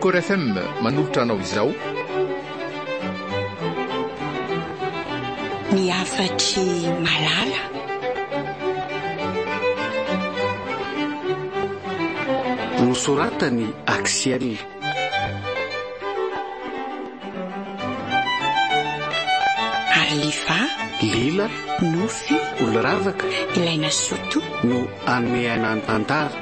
Accord FM manolotra anao izao. Ny afatry malala. Nosoratany Axiel. Arlifa. Lila. Nofy. Oloravaka. Ilaina soto. No anomehana ny tantara.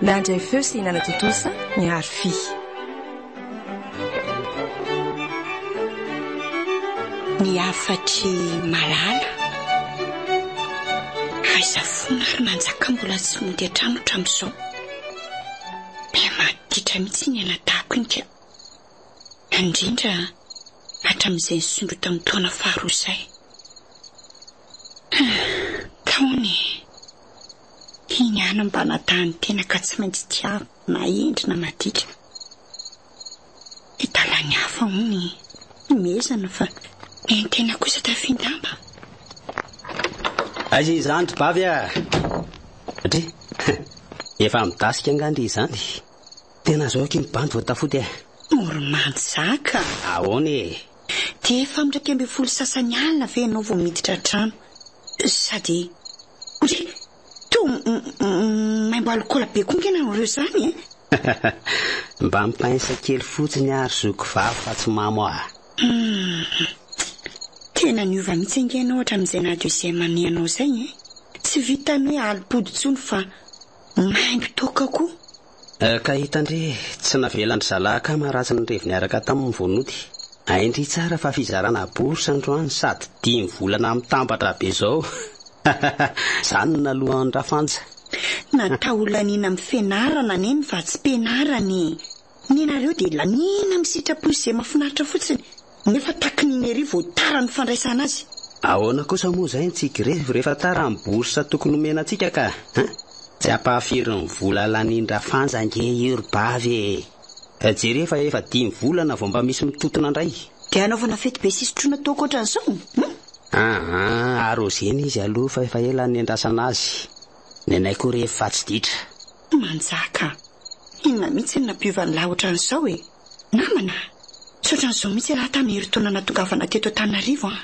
Nandray feo sy hinana totosa ny Arfi. Ny afatry malala. Aiza fona ary manjaka mbola tsy mody an-trano hatramin'izao. Be maditra mihitsy ny anatahako iny ka. Indrindra hatramin'izay nisondro tamin'ny taona faharoa izay. Taony iny ana mba natahany tena ka tsy maintsy tiako na endrina maditra. Italany hafa hony mezana fa ny tena kosa tafindamba. Aiza izany bavy a? Atri efa midasika angandry izany. Tena zao ky mibandy vao tafody a. Moromantsaka. Ahoana e? Dia efa midraiky amby folo sasany alina ve ianao vao miditra trano? Sady to maimbo alikola be koa ngena ireo izany e? Mba mipainsa kely fotsiny ary zoko vavy fa tsy mamo a. Tena niova mihitsy angenao hatramin'izay nahady izay manianao izay e? Tsy vitany hoe alipody tsony fa maimbo toka koa. Ka hitandre tsy navelandry zalaka maharatsy ny revi niaraka tamin'ny vonody. Aindry tsara fa fizarana borsa androany sady 10 volana mitambatra be zao. Zany nalohan'ny rafanja. Nataolanina amin'ny fianarana neny fa tsy penarany. Nenareo dia lanina misitrapo izay mahafinaritra fotsiny. Nefa takininy ery vao tara ny fandraisana azy. Ahoana kosa moa izay ny tsigrevy rehefa tara amin'ny borsa tokony omena antsika ka? Tsy ampahafiry ny vola lanindra fanja nge irbavy e. Jery efa 10 volana vao mba misy mitotona indray. Dia anaovana fety be sisotrona tao ohatran'izao? Arozeny izy aloha fa efa ela ny andrasana azy. Nenay koa rehefa tsy ditra. Manjaka. Inona mihitsy ny nampiovany lahy ohatran'izao e? Namana. Soatran'izao mihitsy raha tamin'ny herin-taona natongavana teto Antananarivo a.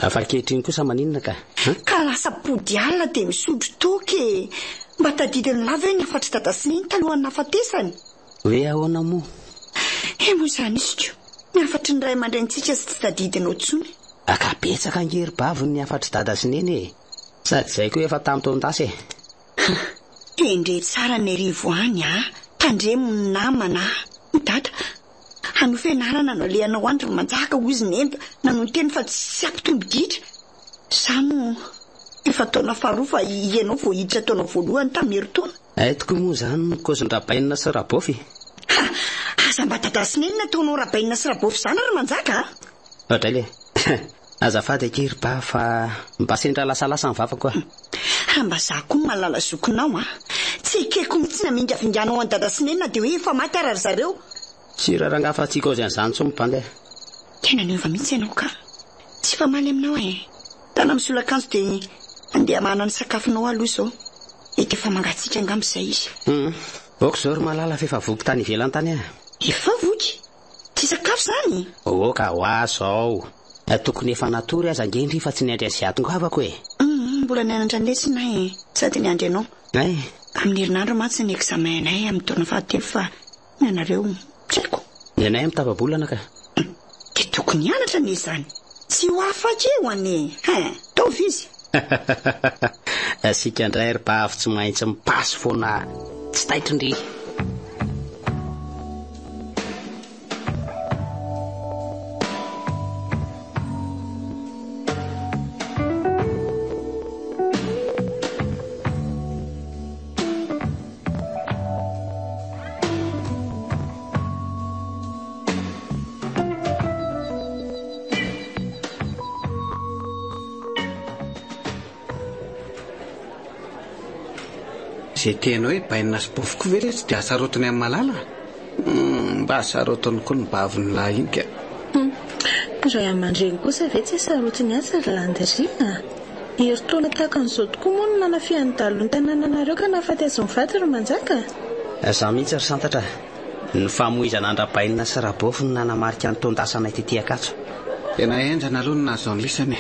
Afa-kehitriny kosa maninona ka? Ka lasa pody alina dia misotro toka e. Mba tadidiny lava ny afatry dada sy neny talohan'ny nafatesany. Hoe ahoana moa? Moa izany izy ko. Ny afatry ny ray aman-drenitsika sy tsy tadidinao tsony. Akabetsaka angery-bavy ny afatry dada sy neny e. Sady izay koa efa tamin'ny taon-dasy e. Endre tsara ny arivo any a. Tandremo ny namana. Dada, hanao fianarana no lehanao andro manjaka ozy nenda nanon teny fa tsy ampitombo ditra. Samo efa taona faharoa fa ianao vao hiditra taona voalohany tamin'ny herin-taona. Aitoko moa izany ny kozin-drabainina sy rabofy. Aza mba dada sy neny nataonao rabainina sy rabofy izany ary manjaka a? Ohatray le. Azafady akery-ba fa mba sendra lasalasa ny vavako a. Mba za koa malala zokonao a. Tsy ekeko mihitsy namingavinganao any dada sy neny dia hoe efa maty ary zareo. Tsy rarangafa tsy kaozy an'izany tsy mibandy. Tena niova mihitsy ianao ka. Tsy famaly aminao e. Tana misolakanjo dia andeha manana ny sakafonao aloha izao. Efa mangatsiaka angamba izay izy. Oko zao ry malala fa efa voky tany ivelany tany a. Efa voky? Tsy sakafo izany? Ka ho azo ao. Tokony efa natory aza angendry fa tsy niandry azy atongovako e. Mbola nianatra lesona e. Sady niandry ianao. Amin'ny herinandro mantsy ny examenay amin'ny taona fahatelo fa ianareo tsy haiko. Nenay mitava-bolana ka. Dia tokony hianatra ne izany. Tsy ho afaka eo ane. Taovy izy. Asika indray ry-bavy tsy maintsy mipasy foana tsy taitry-ndry. Izay tena hoe bainina sy bofoko ve tsy dia asarotiny amin'ny malala? Mba asarotiny koa ny baviny lahy iny ka. Ray aman-dreny kosa ve tsy asarotiny azy ry Landry? Heritaona tahaka an'izao tokoa moa no nanafihan'ny dalo ny tanànanareo ka nahafaty azy mivady ry manjaka. Za mihitsy ry santatra, ny famoizana andrabainina sy rabofy no nanamarika ny tondasanay tetỳ akatso. Tena enjana aloha no nahazo lisany.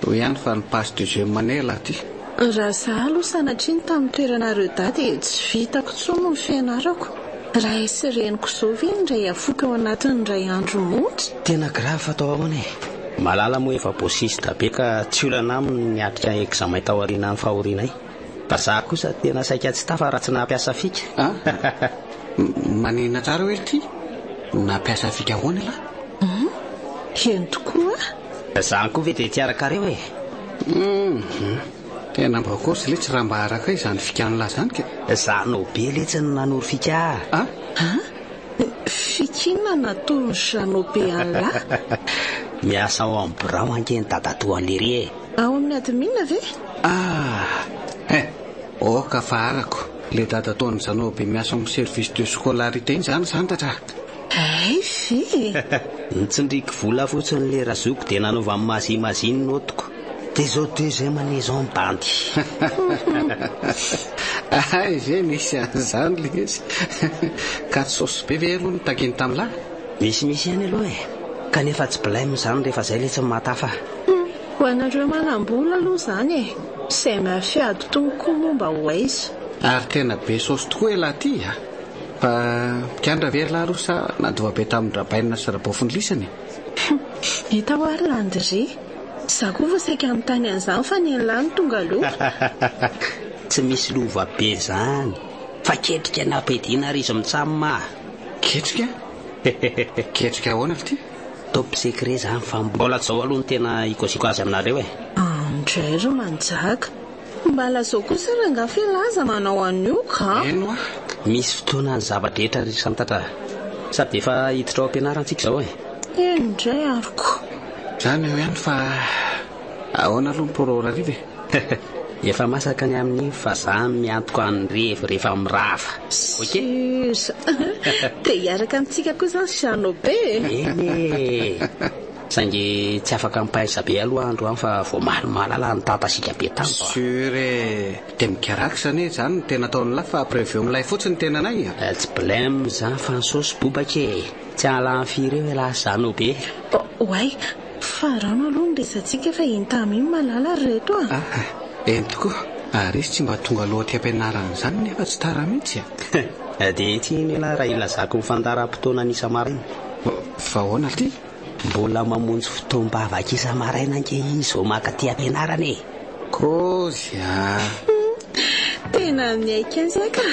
Ho ihany fa ny passe de jeu manela aty. Raha zaho aloha sanatria ny tamin'ny toeranareo dady tsy vitako tsono ny fianarako. Raha isireniko izao ve indray afoka ao anatin'ny ray andro montsy. Tena grave fatao ahoana e. Malala moa efa bosista be ka tsy olana aminy niatrika examen tao aoriana ny fahorinay. Fa za kosa tena saika tsy tafa raha tsy nampiasa fika. Manina tsara hoe ty nampiasa fika ahoana la? Eny tokoa. Za koa ve dia tiarakareo e. Tena mba korsy le tsy raha mba araka izany fikan'la zany ke. Za no be le tsy nanory fika. Fikina nataony Janobe an'la. Miasa ao amin'ny birao ankeny dadatoan'lery e. Ao amin'ny admina ve? Oka fa arako. Le dadatoan'ny Janobe miasa amin'ny service de scolarité zany santatra. Ve? Nitsindriky vola fotsiny le razoko dia nanova amin'ny mazimaziny notiko. Dia zao izay manezo bandy. Ve nisy an'izany le izy. Ka saosy be ve aloha no takiny tamin'la? Misy ihany aloha e. Kanefa tsy blame izany rehefa izay le tsy matafa. Ho anareo manam-bola aloha izany e. Izay mafiady tomoko momba ho aiza. Ary tena be saosy tokoa e laha ty a. Fa mpiandra very la aloha sa nadova be tamin'ny rabainina sy rabofiny lisany. Hita ho ary landry. Za koa fa saika amin'ny tany an'izany fa ny an'lany tonga aloha. Tsy misy lova be zany. Fa ketrika nampediana ry izy mitsama. Ketrika? Ketrika ahoana ty? Top secret zany fa mbola zao aloha ny tena ikosiko azy aminareo e. Andray ro manjaka. Mbala zao kosa ranga filaza manao an'io ka. Eno misy fotoana ny zava-drehetra ry santatra. Sady efa hiditra ao ampianarantsika zao e. Indray ariko. Zany eo ihany fa ahoana aloha miporora rive. Efa masaka ny amin'ny fa za miantoko an'ny revo rehefa mirafa. Okey. Dia hiaraka amintsika koa zany Janobe. Eny. Saingy tsy afaka mipahisa be aloha andro any fa vao malala ny tatasika be tany. Sûr e. Dia mikaraka zany zany no tena ataon'la fa prévu amin'ilay fotsiny tena anay. Tsy blème zany fa ny saosy bobaka e. Tsy ala firy eo la Janobe. Oay, farano aloha ny resantsika fa entamy malala reto a. Eny tokoa. Ary izy tsy mba tonga loatra ampianarana zany nefa tsy tara mihitsy a. Dia tiany la raha ilazako ny fandaram-potoana ny isa-maraina. Fa ahoana ty? Mbola mamonjy fotoam-bavaka isa-maraina anke izy vao makaty ampianarana e. Kozy a. Tena miaika azy ka.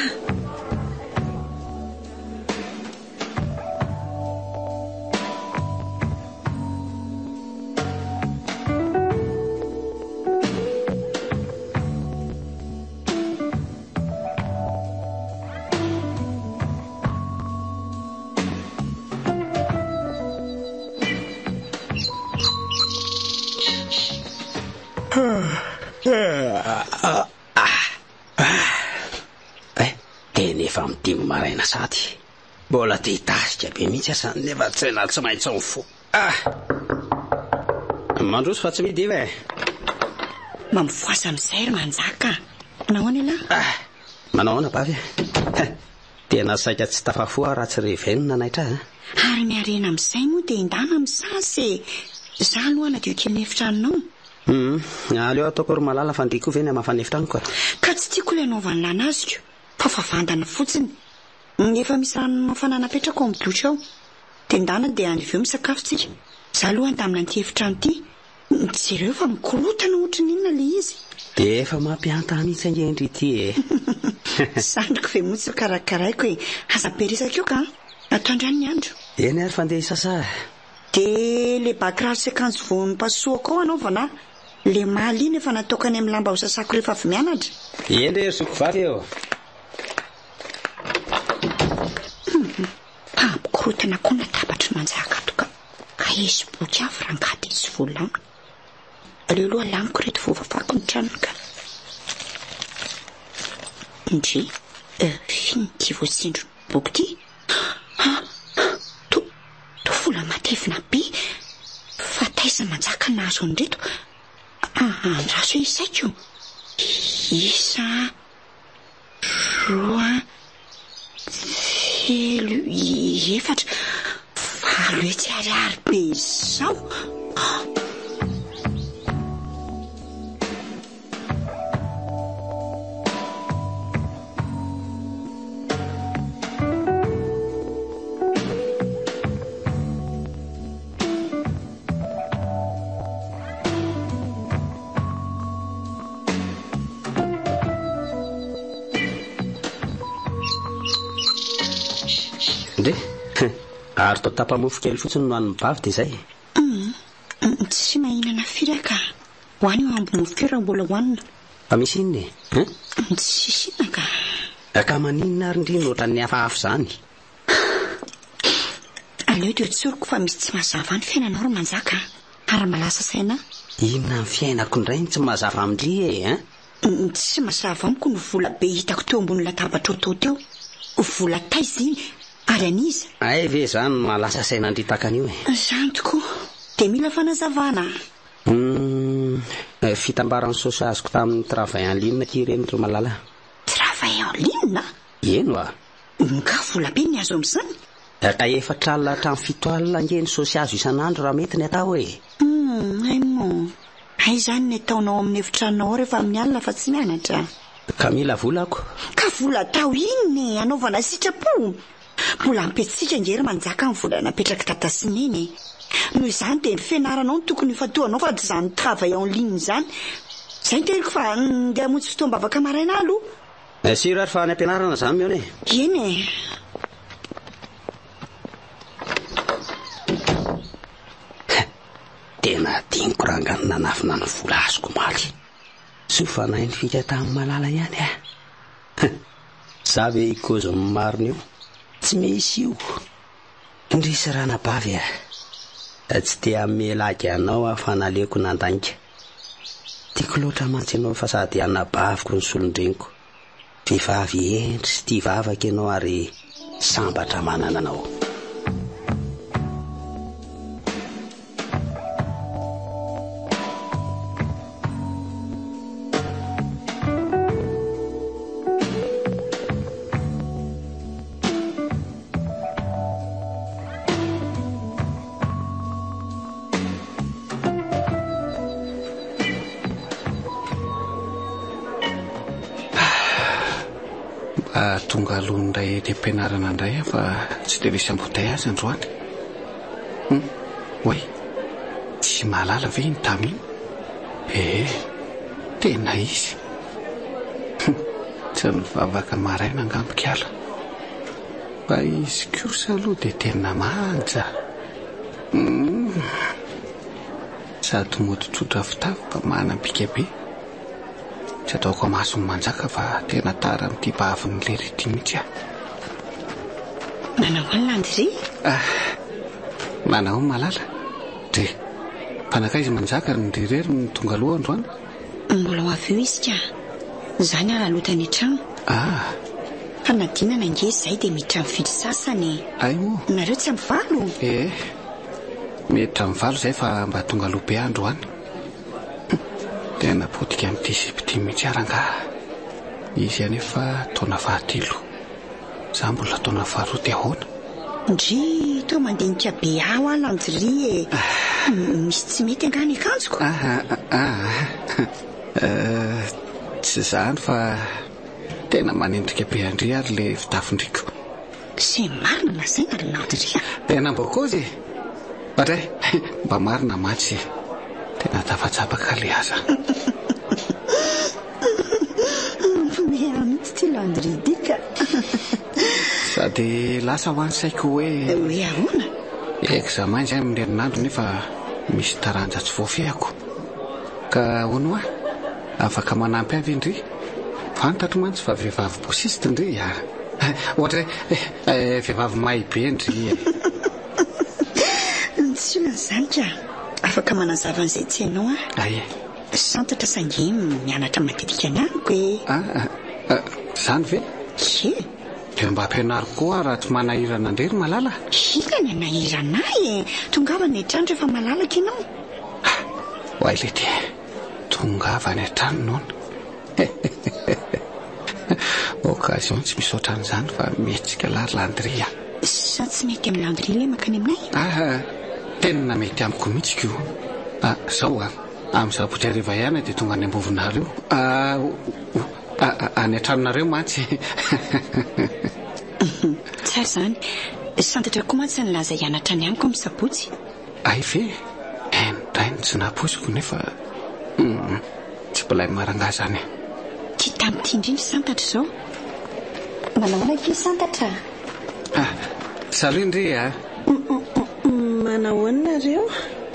Tena efa midimy maraina sady. Mbola te hitasika be mihitsy asany nefa tsena tsy maintsy mifo. Mandroso fa tsy midy ve? Mamifoasa amin'izay ry manjaka. Nahoana la? Manao ahoana bavy? Tena saika tsy tafafo raha tsy revenina naitra. Ary miarena amin'izay moa dia indana misasy. Za aloha na dia kely efitranonao. Aleo ataoko ry malala fa ndriko ve ny amafana efitranoko. Ka tsy tiako ilay anaovany lanaziko. Fa favandana fotsiny. Efa misy rano mafana napetraka ao amin'ny dosy ao. Dia indana dia any aveo misakafo-tsika. Za aloha tamina an'ity efitrano ity. Jereo fa mikorotana ohatran'ny inona le izy. Dia efa mampianta mihitsy angendry ity e. Sandriko ve motsy karakaraiko e. Aza perisaka eo ka. Atoandro ny andro. Eny ary fandeha isasa. Dia le bakiraro sy akanjo vao mipasoako ao anaovana. Le maly iny efa nataokany amin'ny lamba ho sasako rehefa avy mianatra. Eny ry soko vavy eo. Mikorotana koa natabatra manjaka toka. Ka izy boky avy rangady tsy voalamina. Aleo aloha lamiko reto vovavako ny tranony ka. Indry finyky voasindro boky ty. To vola matevina be. Fa taiza manjaka nahazo an'ireto. Andraso isaiko. Isa, roa, telo, efatra, valo etsy ariary be izao. Ndre ary tao tapamofo kely fotsiny no han'ny bavy dia izay. Tsy mahinana firaka. Hoany eo ambo mofo kely raha mbola hoanina. Fa misy inona e? Tsy sinaka. Ka maninona ary indrindra ohatra ny hafahafa izany? Aleo dia tsoriko fa misy tsy mazava ny fiainanao ro manjaka. Ary malasa saina. Inona ny fiainako indray tsy mazava amin'ilay e? Tsy mazava amiko ny vola be hitako teo ambony latabatra tao teo. Vola taiza iny. Ary aniza? Ay ve izany malasa saina andritaka an'io e? Izany tokoa. Dia mila fanazavana. Fitambaran'ny saosy azoko tamin'ny travail en ligne ty ireny ro malala. Travail en ligne? Eno a. Ka vola be ny azo amin'izany? Ka efatra alina hatramin'ny 7 alina angeny saosy azo isan'andro raha mety ny atao e. Ay moa. Ay izany ny ataonao amin'ny efitranao rehefa amin'ny alina fa tsy mianatra. Ka mila vola ako. Ka vola tao iny anaovana sitrapo. Mbola ampetsika ngery manjaka ny vola napetraka tatasineny. Noho izany dia ny fianaranao no tokony fatoanao fa tsy izany travail en ligne izany. Izay teriko fa ndeha hamonjy fotoam-bavaka maraina aloha. Siro ary fa any ampianarana izany miona e. Eny e. Tena diniko rangany nanafina ny vola azoko maly. Sy fa nainy fika tamin'ny malala ihany e. Za ve ikozo ny marina io? Tsy misy io. Indrisy rana bavy e. Tsy dia melagy anao fa naleko nandanika. Tiako loatra mantsy ianao fa sady anabaviko ny solondreniko. Vehivavy endry sy tia vavaka ianao ary sambatra manana anao. Tonga alohan'indray ety am-pianarana indray fa tsy dia misy ambotaiazy androany. Oe, tsy mahalala ve iny tamin'iny? Tena izy. Tsy nivavaka maraina angambikala. Fa izy kosa aloha dia tena manja. Sady moditsotra fitafika manam-bika be. Tsy ataoko masony manjaka fa tena tara amin'ity bavin'ny lery ity mihitsy aho. Manao any Landry? Manao malala. Dre, fanakaiza manjaka ny rirery ny tonga aloha androany? Mbola ho avy eo izy ka. Izany alalotany trano. Fa nadinana nge izay dia miditra amin'ny fito sasany. Ay moa. Nareo tsy amin'ny valo? Miditra amin'ny valo izay fa mba tonga aloha be androany. Tena potika amin'ity sipity mihitsy aranga. Izy anefa taona 13. Za mbola taona 12 dia ahoana. Ndry to mandinika be aho a Landry e. Misy tsy mety angany akanjoko. Tsy izany fa tena manendrika be andry ary le fitafindriko. Sy marina lasaina ry Landry. Tena mbokozy. Batray, mba marina mantsy. Tena tafatsapaka le aza. Mihitsy ty Landry dika. Sady lasa ho any saiko hoe ahoana? Examen izay amin'ny herinandro nefa misy taranja tsy voafehako. Ka hono aho, afaka manampy avy indry. Fantatro mantsy fa vehivavy bosisty indry. Ohatra vehivavy may be indry. Tsy izany ka. Afaka manazava an'izay tsy hainao a. Aye. Santatra sangy mianatra matetika anako e. Izany ve? Dia mba ampianariko koa raha tsy manahirana indrery malala. Inona ny anahirana e? Tongava ny trano rehefa malalaka ianao. Hoay lety. tongava any an-trano noana. Occasion tsy misaotra an'izany fa mihetsika lary Landria. Sa tsy mety amin'ny Landria ilay makany aminay? Tena mety amiko mihitsy ko. Zao amin'ny sabotsy hariva ihany dia tonga any ambovonareo. Any an-tranonareo mantsy. Tsara izany. Santatra koa mantsy nilaza hianatra ny amiko amin'ny sabotsy. Ay ve? Ndray tsy naposiko nefa tsy mbola maranga zany. Tia tamin'ity indrindra santatra izao. Manao ky santatra. Salut Ndry. Manao nareo?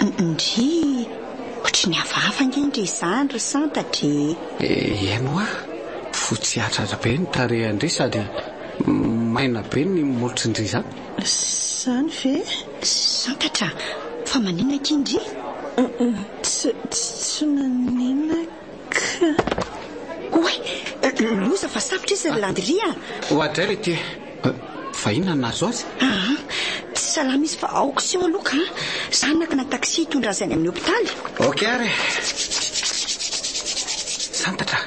Ndry ohatry ny hafahafa ngendry izany ry santatra. Eno fotsy atratra be ny tarehy Ndry sady maina be ny molotry Ndry zany. Zany ve? Santatra fa maninona ky Ndry? Tsy maninaka. Oe, loza fa sarotra izy ry Landria. Ohatray le ty. Fa inona nazo azy? Tsy salama izy fa aoko sy eo aloka. Zany nakana taxi hitondra azy any amin'ny hopitaly. Ok ary. Santatra.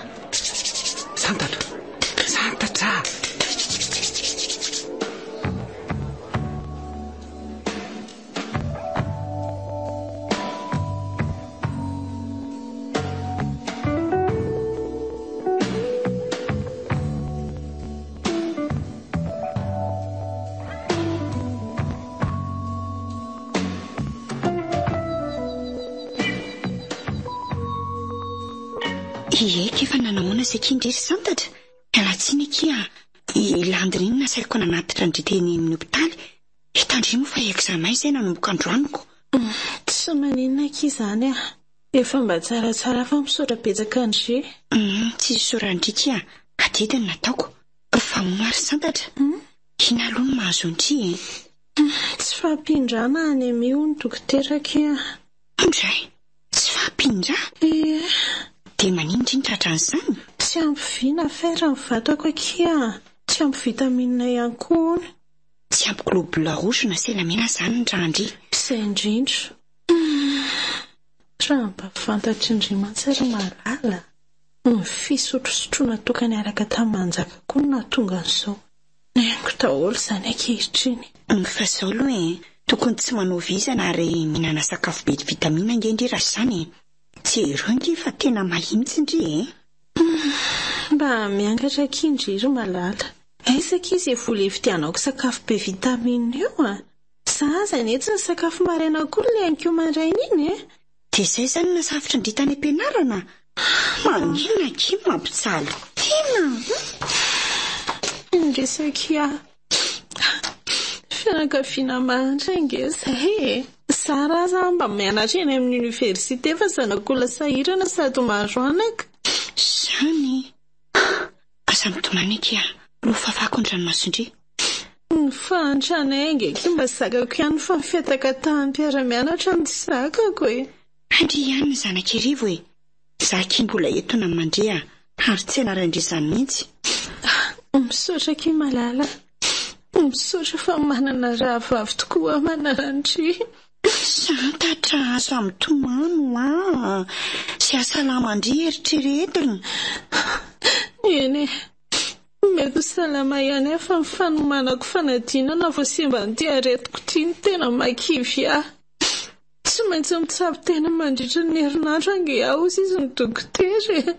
Eka efa nanahoana sekindry ry santatra. Alatsiny kia Landria nasaiko nanatitra ndriteny amin'ny hopitaly. Hitandrimo fa examen izay nanomboka androaniko. Tsy maninona ky izany efa mba tsaratsara fa misaotra betsaka Ndry. Tsy isorandry kia adidiny nataoko. Fa maro santatra. Ina aloha no mahazo Ndry. Tsy fampindrana any amio ny dokotera kia. Ndray tsy fampindra? Dia manindry ny tratran'izany? Tsy ampiviana fera ny vatako kia. Tsy ampy vitamine ihany koa. Tsy ampy globule rouge na selamina izany Ndry. Izay indrindra. Raha mba fantatry Ndry mantsy malala. Ny fisotrosotroana tokany araka tamin'ny manjaka koa no nahatonga an'izao. Nengo daholo izany ankehitriny. Fa izao aloha tokony tsy manovizana ary mihinana sakafo be vitamina ngendry raha izany. Tsy erongy fa tena mahitsy Ndry. Mba miangatra Ndry ry malala. Aisaka izy vola evitianako sakafo be vitamine io. Zaza etsy ny sakafo maraina koa le anko maraina iny. Dia izay izany nasafitra Ndry tany am-pianarana. Maninona ky mampitsaly tena. Indresakia fianakaviana mandrange izay. Zara mba mianatra eny amin'ny université fa zanak'olona sahirana sady mahazo anaka. Zany. Asa mitomany kia. Lofafako ny ranomaso Ndry. Ny fahantrana angeky mba zakako ihany fa mifiataka tahanam-piara-mianatra ny zakako Ndry ihany ny zanak'erivo Zaky mbola eto na mandre ary tsy anarandry izany mihitsy. Misaotra ky malala. Misaotra fa manana raha vavy tokoa manarandry. Santatra asa mitomano sy asalama Ndry eritreretiny. Eny mety salama ihany fa mifanomanako fanadinana fa simba ny tia aretiko tiany tena makivy tsy maintsy mitsabo tena mandritra ny herinandro ange aho izy ny dokotera.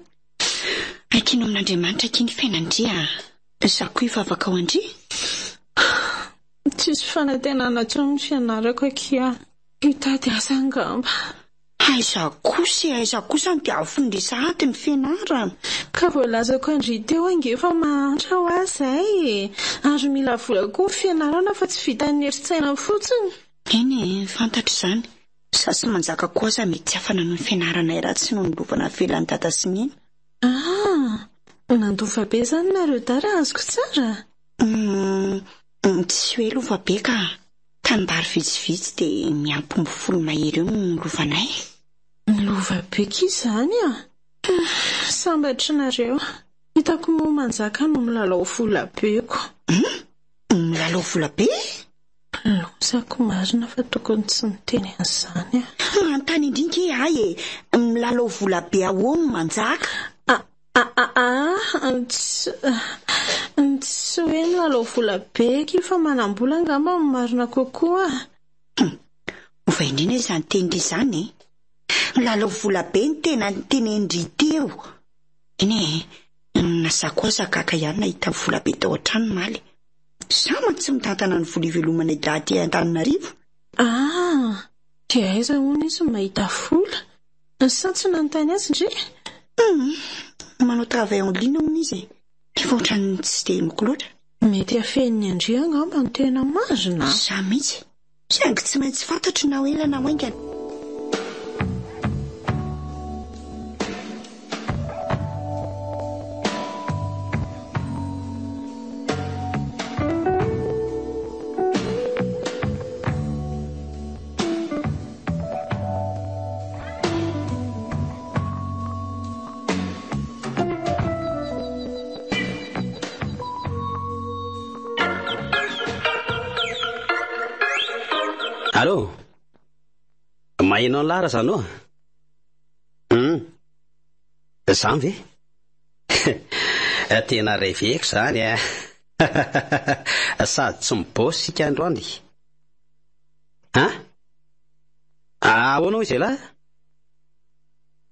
Akino amin'Andriamanitra kiny fiainandry zako ivavaka ao Ndry. Tsisy fanantenana tsony ny fianarako akia. Hitady asa angamba. Aiza kosa ny diavy ny sahady ny fianarana. Ka voalazako Ndry teo ange fa mahantra ho azy ary mila vola koa fianarana fa tsy vita ny heritsaina fotsiny. Eny fantatra izany. Sasy manjaka koa za mety tsy afana ny fianarana iratsy no nilovana felan'ny dada sy ny nandova be izany nareo dara azoko tsara. Tsy hoe lova be ka tandary vitsivitsy dia miampy folo mahery eo no lovanay. Lova be ky izany Sambatra nareo. Hitako moa manjaka no milalao vola be ko. Milalao vola be? losako marina fa tokony tsy miteny an'izany manontany indrinky ahy milalao vola be ahoany manjaka tsy hoe milalao vola be fa manam-bola angamba marina kokoa ova indrina izany teny izany milalao vola be ny tena tenendry teo iny nasa koa sakaka ihany nahita vola be tao an-trano maly sama tsy mitantana ny vola ivelomana daty Antananarivo dia aiza hono izy mahita vola sa tsy nanontany azy ndre manao travail en ligne hono izy fa ohatrany tsy dia moko loatra mety afen'ny andria angamba ny tena marina sa mihitsy saingy tsy maintsy fantatry na ela na oaingana Allô? Mahainao lara zany ao? Zany ve? Tena reveko zany sady tsy mibosy sika androany. Ahoana izy lahy?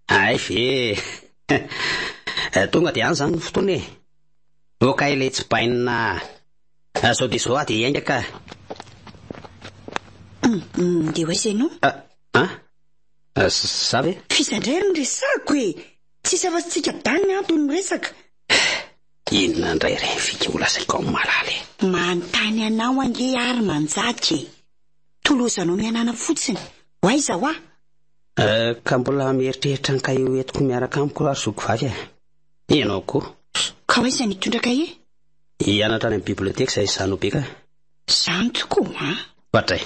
Ay ve. Tonga dia any zany ny fotoana e. Oka ilay tsy bainina sao dia zao dia aingaka. dia hoaiza ianao Za ve? Fizandray ny resako tsisy afa-tsika daniny antony resaka inona indray ray fika ho lasaiko amin'ny malala manontany anao ange ary manjaky tolozanao mianana fotsiny hoaiza ho ka mbola mieritreritra ny kahie entiko miaraka amiko ary zoko vavy ianao koa ka hoaiza nitondra kahie hianatra any amin'ny biblioteka izay izano be ka zany tokoa fatray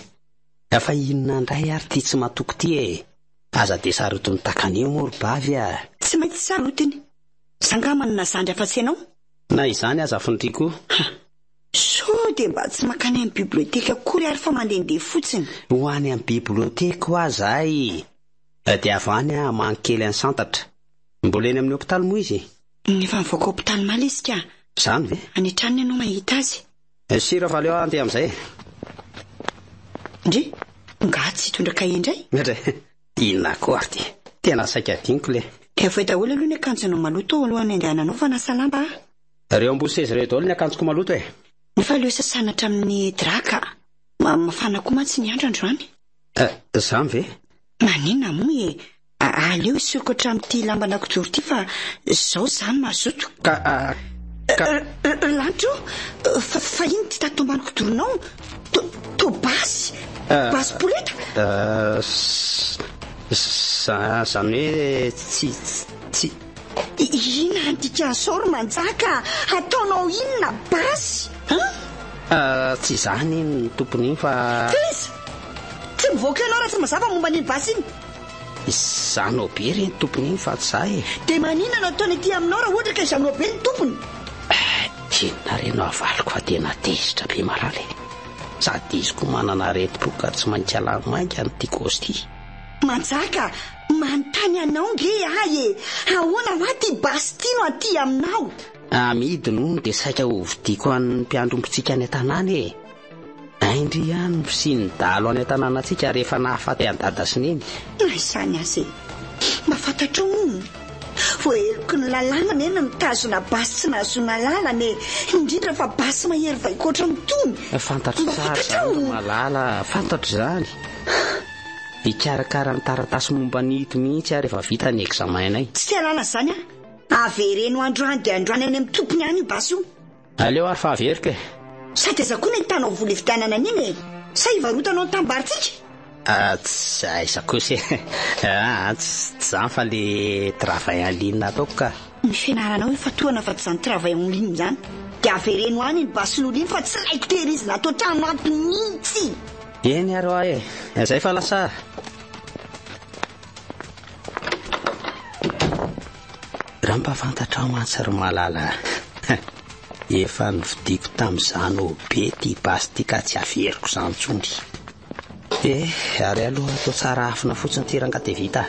fa inona indray ary ty tsy matoko ty aza dia sarotiny takanio moro bavy tsy maintsy sarotiny sangamanana zandry afa-tsy ianao na izany aza findriko so dia mba tsy makany amin'ny biblioteka kory ary fa mandehandeha fotsiny ho any amin'ny biblioteka ho azahay dia avany mankely any santatra mbola eny amin'ny hôpitaly moa izy nefa mivoaka hôpitaly maly izy ka zany ve anetraniny ianao mahita azy sira fa leo andeha amin'izay ndre nga tsy hitondra kahie indray inona koa ary ty tena saika diniko le dia vo daholo aloha ny akanjonao maloto alohan'ny andehananao fa nasa lamba reo amboseza reo daholo ny akanjoko maloto nefa leo sasanatra amin'ny draka mafana koa mantsy ny andro androany zany ve maninona moa aleo isekotra amin'ity lamba nakojoro ity fa zao zany mazoto lantro fa iny ty tatombaniko doronao to basy basy poleta zany hoe tsy inona andika soro manjaka ataonao inona basy tsy zany iny ny tompony iny fa tsy mivoaka ianao raha tsy mazava momba niny basy iny zanao be reny tompony iny fa tsy za dia maninana ataony aty aminao raha ohatra ka izanao be ny tompony inona reno avaliko fa tena tezitra be marale sady izy koa manana reti-poka tsy maintsy alamainga ny tikosy ty manjaka manontany anao nge ahy ahoana hoa ty basy ty no aty aminao amidy no dia saika ho vidiko an'ny mpiandrompontsika any an-tanàna aindry ihany sy ny dalo any an-tanànantsika rehefa nahafaty an-dada sy neny izany azy mahafantatra mono vo eloko ny lalàna nena mitazona basy tsy nahazona lalana indrindra fa basy mahery vaikoatra mitony fantatro tsara zany malala fantatro zany hikarakara ny taratasy momba ny hito mihitsy rehefa vita ny examainay tsy alala zany avereno androany dia androany any amin'ny tompony any io basy io aleo ary fa averika sady aza koa ny hitanao vola evidanana an'iny sa hivarotanao ny tambaritsika tsy aiza kosa tsy zany fa le travail en ligne ataoko ka ny fianaranao efa toana fa tsy zany travail en ligne zany dia avereno any ny basin'olo iny fa tsy raiko tehirizina atao trano ato mihitsy eny aro izay fa lasa raha mba fantatra ao mantsy ry malala efa nividiako tamin'izany o be ty basy ty ka tsy averiko izany tsony. Ary aloha atao tsara afina fotsiny ty ranga dia vita.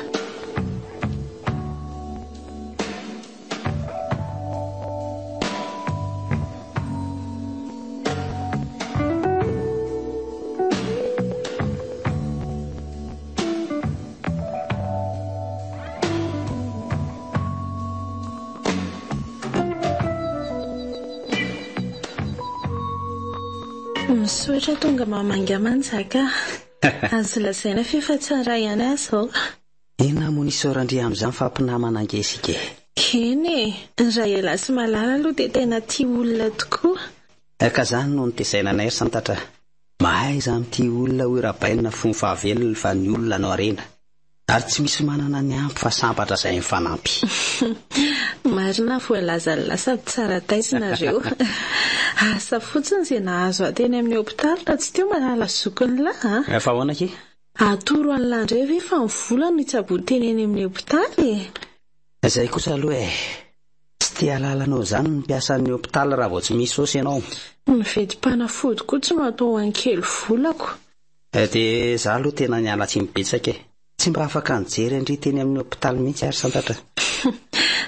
Misotra tonga mamanga manjaka. Azo lazaina fefa tsara ihany azo. Ina mo nisy orandria amin'izany fampinamana angesika. Keny raha ela sy malala aloha dia tena tia olona tokoa. Ka zany no nitezainanay ry santatra. Mahay izaho amin'ity olona hoe rabaina fony fahavelona fa ny olona no arena. Ary tsy misy manana ny ampy fa sambatra izay mifanampy. Marina voalaza ny lasa tsara taisinareo. Asa fotsiny izay nahazo ateny amin'ny hopitaly raha tsy teo manala zokony lahy. Fa ahoana ke? Atoro an'landray ve fa mivolana no itsaboa teny eny amin'ny hopitaly? Izay kosa aloha tsy tia lalanao izany ny mpiasan'ny hopitaly raha vao tsy misy sosy ianao. Mivedim-panafody koa tsy matao ankely volako. Dia izaho aloha tena niala tsy mibetsaka. Tsy mba afaka nijery andry teny amin'ny hopitaly mihitsy ary santatra.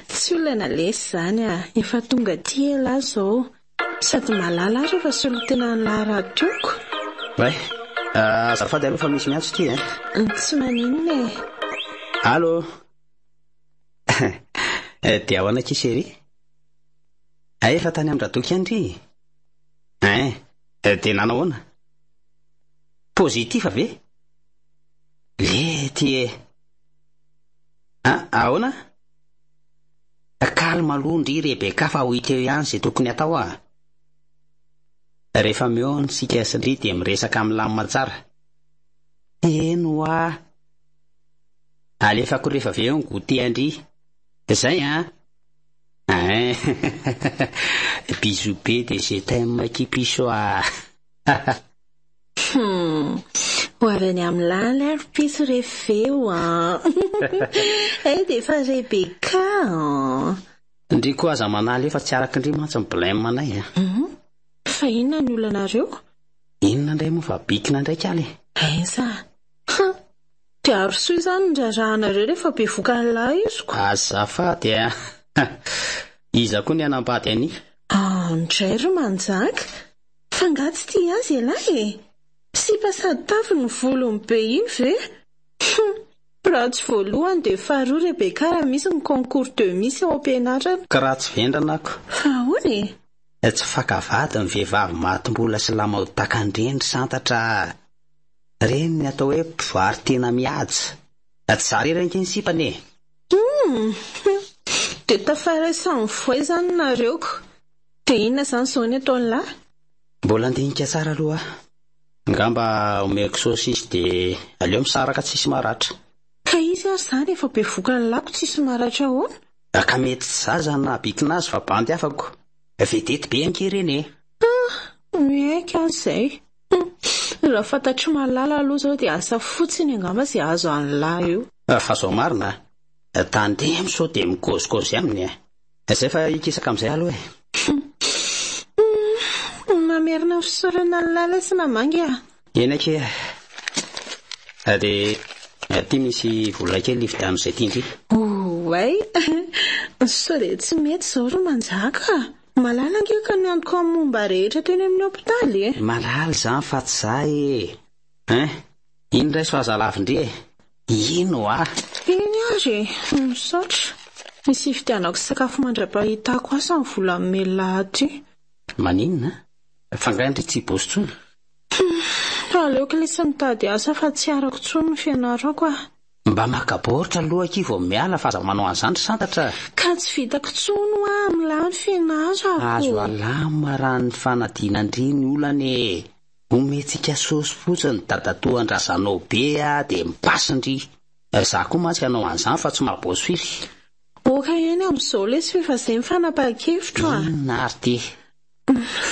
Tsy olana lesy izany efa tonga ty ela izao. Sady malala ary fa solo tena nilaharahatoko. Azafady aloha fa misy miantso ty Tsy maninona e. Allo. Dia ahoana ky chéri? Efa tany amin'ny radoky andry. Dia nanahoana? Pozitiva ve? Lety e. Ahoana? Kalma aloha ndry Rebeka fa ho hita eo ihany izay tokony atao Rehefa mihaona sika sy ndry dia miresaka amin'ny lamina tsara. Eno alefako rehefa avy eo ny goûter andry. Izay bisous be dia je t'aime kipiso Ho avy any amin'ny lala ary piso refeo dia fa Rebeka ndry koa aza manaly efa tsy araka indry mantsy ny blème manay Fa inona ny olonareo? Inona indray moa fa bikina ndraiky aly. Aiza? Dia arosoa izany ny rarahanareo rehefa be voka lahy izoko. Azafady iza koa ny anambady any. Ndray ro manjaka. Fa nga tsy tia azy ialahy sy pasady tafy ny volony be iny ve? Raha tsy voalohany dia faharoa Rebeka raha misy ny concours de Miss ao am-pianarana. Ka raha tsy vendrana ako. Fa ahoana Tsy fakavady ny vehivavy matim-bola sy lamaody takan-drendry santatra. Reny ny atao hoe mpivoary tena mihaja. Tsy zary renky ny sipany Dia tafaraisan'ny voay izany nareoko. Dia inona izany izao ny ataony lahy? Mbola andinika tsara aloha. Ngamba omeko saosisy dia aleo misaraka tsisy maratra. Ka izy ary izany efa be voka ny lako tsisy maratra ahoana? Ka mety tsy zaza na bikina azy fa bandy afako. Vedety be ankireny Miaika izay. Raha fantatro malala aloha izao dia asa fotsiny angamba izay azo an'lahy io. Fa zao marina tandemy sao dia migôzigôzy aminy Izay fa ikisaka amin'izay aloha Mamerina fisorana ny lala sy namangy Eny ake dia ty misy vola kely ividano izay ty indry. Sao dia tsy mety izao ro manjaka. Malala angeka ny andoko amin'ny momba rehetra teny amin'ny hopitaly Malala izany fa tsy zahay iny ray so aza lavindry ino Iny ary misaotra. Misy ividianako sakafo mandra-pahitako asa ny vola melona aty. Maninona? Fa ngaindry tsy bosy tsony. Aleoko lesy mitady asa fa tsy arako tsony ny fianarako Mba makaboritra aloha aky vao miala fa aza manao an'izany santatra. Ka tsy vitako tsony milany fianarako. Azo alama raha ny fanadinandry ny olany ometsika sosy fotsiny dadatoa andrazanao be dia mipasindry. Izaho koa mantsy hanao an'izany fa tsy mahabosy firy. Oka eny amin'izao lesy fefa izay mifanapa-kevitro Nary ty.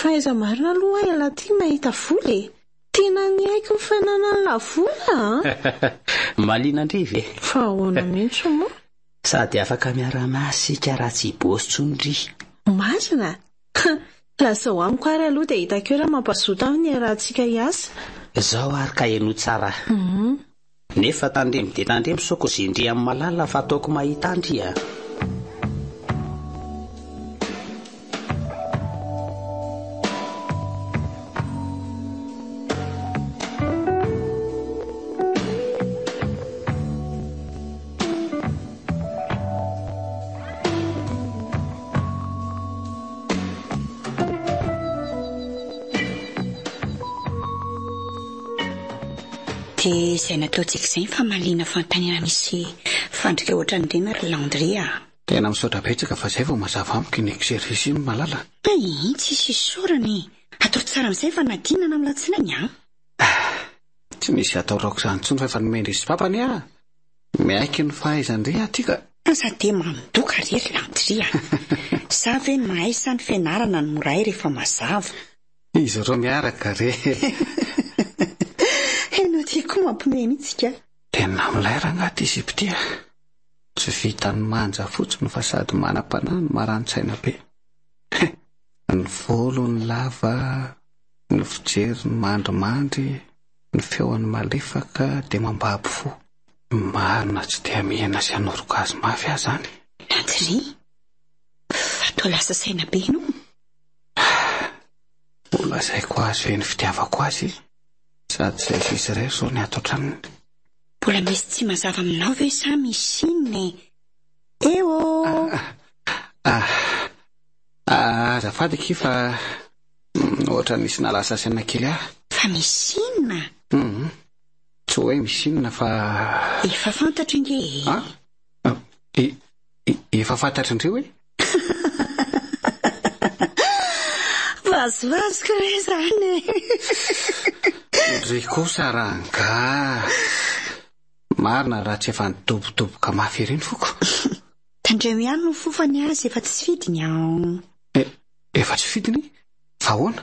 Fa iza marina aloha ela ty mahita vola Tena ny haiko ny fananana vola Malina ndry ve? Fa ahoana mihitsy moa? Sady afaka miara-masika raha tsy bosy tsony ndry. Marina? Lazao amiko ary aloha dia hitako eo raha mampazoto aminy rahantsika hiasa. Zaho ary ka eno tsara. Nefa tandremy dia tandremy soko zindry amin'ny malala fa ataoko mahita andria. Dia izay nataontsika izay famaliana fanontaniana misy fandrika ohatran'ireny ry Landria. Tena misaotra betsaka fa izay vao mazava amiko iny ekservisy iny malala. Tsy misy sorany. Atao tsara amin'izay fa nadinana amin'ny latsinainy a. Tsy misy atao raoko izany intsony fa efa nomendry sy papany a. Miaiky ny fahaizandria atika. Asa dia mandoka ry Landria. Za ve ny mahay sa ny fianarana no moray rehefa mazava. Izy ireo miaraka re. Enao tia koa mampimeny itsika. Tena milay rangaty izy iptia. Tsy vita ny manja fotsiny fa sady manam-panahy ny marani-tsaina be. Ny volo ny lava, ny fijery ny mandrimandry, ny feon'ny malefaka dia mambabo fo. Marina tsy dia mihena sy hanoroko azy mafy ahy zany. Landria, fa toa lasa saina be no. Ho lazaiko azy ve ny fitiavako azy, sady izay sisy iray zao ny ato an-tranony. Mbola misy tsy mazava aminao ve sa misy inona? Eo! Azafady ky fa ohatra nisy nalasa saina kely ahy. Fa misy inona? Tsy hoe misy inona fa... Efa fantatro inge. Efa fantatro indreo hoe? Vazovazoko re zany. Ry kosa ranga. Marina raha tsy efa nidobodoboka mafy ireny foko. Tandreo ihany no fofany azy efa tsy fidiny ao. Efa tsy fidiny? Fa hoana?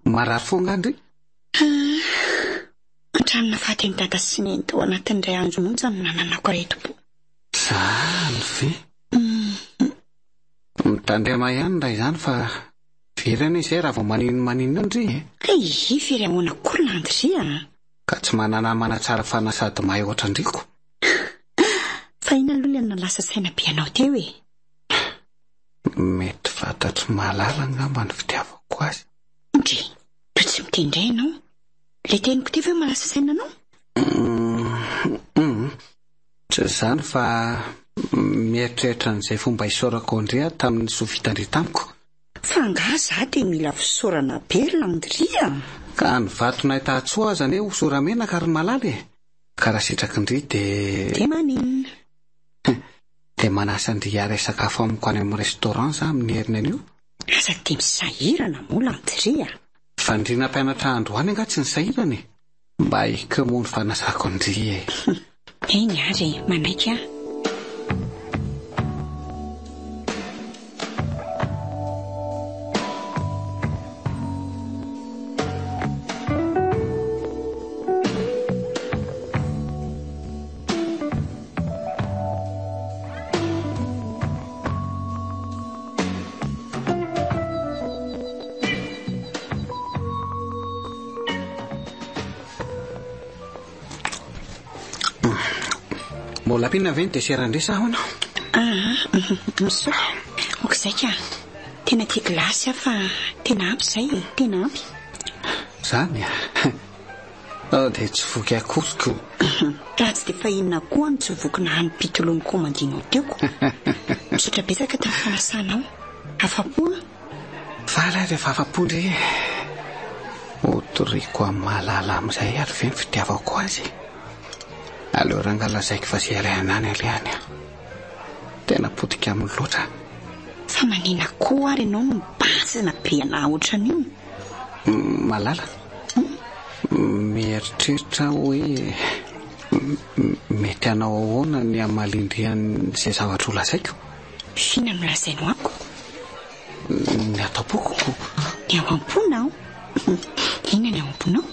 Marary foangandry? Antranona fateny dada sy nento ao anatin'indray andro monja no nananako reto po. Zany ve? Mitandrema ihany ndray zany fa virana izay raha vao maninona ndry. Firy ahoana koa Landria. Ka tsy manana manatsara fanasady mahay ohatrandriko. Fa ina aloha ilay nalasa saina be anao teo e. Mety fantatro malala ngamba ny fitiavako azy. Ndry, to tsy mitendray ianao. Le teniko teo ve malasa saina anao? Tsy zany fa mieritreritra n'izay fomba isorako ndria tamin'ny sofitandry tamiko. Fa nga za dia mila fisaorana be Landria. Ka ny vatona hitatsoa aza ane hosoramena ka ry malala e. Ka raha sitraky ndry dia maninona? Dia manasa ndry ary sakafo amiko any amin'ny restaurant za amin'ny heriny anio. Asa dia misahirana moa Landria. Fandriana mpianatra androany anga tsy nisahirana e. Mba hikemony fanasako ndry e. Eny ary manaika. Mbola pina ve ny desera ndresa ho anao? Miso. Ok izay ka. Tena tia glasy aho fa tena ampy izay e. Tena ampy. Zany dia tsy voky akosiko. Raha tsy dia fahinana koa ny tsy voky na hanipitolo ny komandinao teoko. Misaotra betsaka tamin'ny fanasanao. Afa-po. Vala rehefa afa-po ndry. Otoriko amin'ny malala amin'izay ary ve ny fitiavako azy. Aleo ranga lazaiko fa sy alainany aliany. Tena potika amin'ny loatra. Fa manina koa ary ianao no mibazana be ana ohatran'io. Malala. Mieritreritra hoe mety anao ahoana ny amalindrian'izay zavatra ho lazaiko. Fina milazainao ako? Ny atao-poko. Ny ao am-ponao? Inona ny ao am-ponao?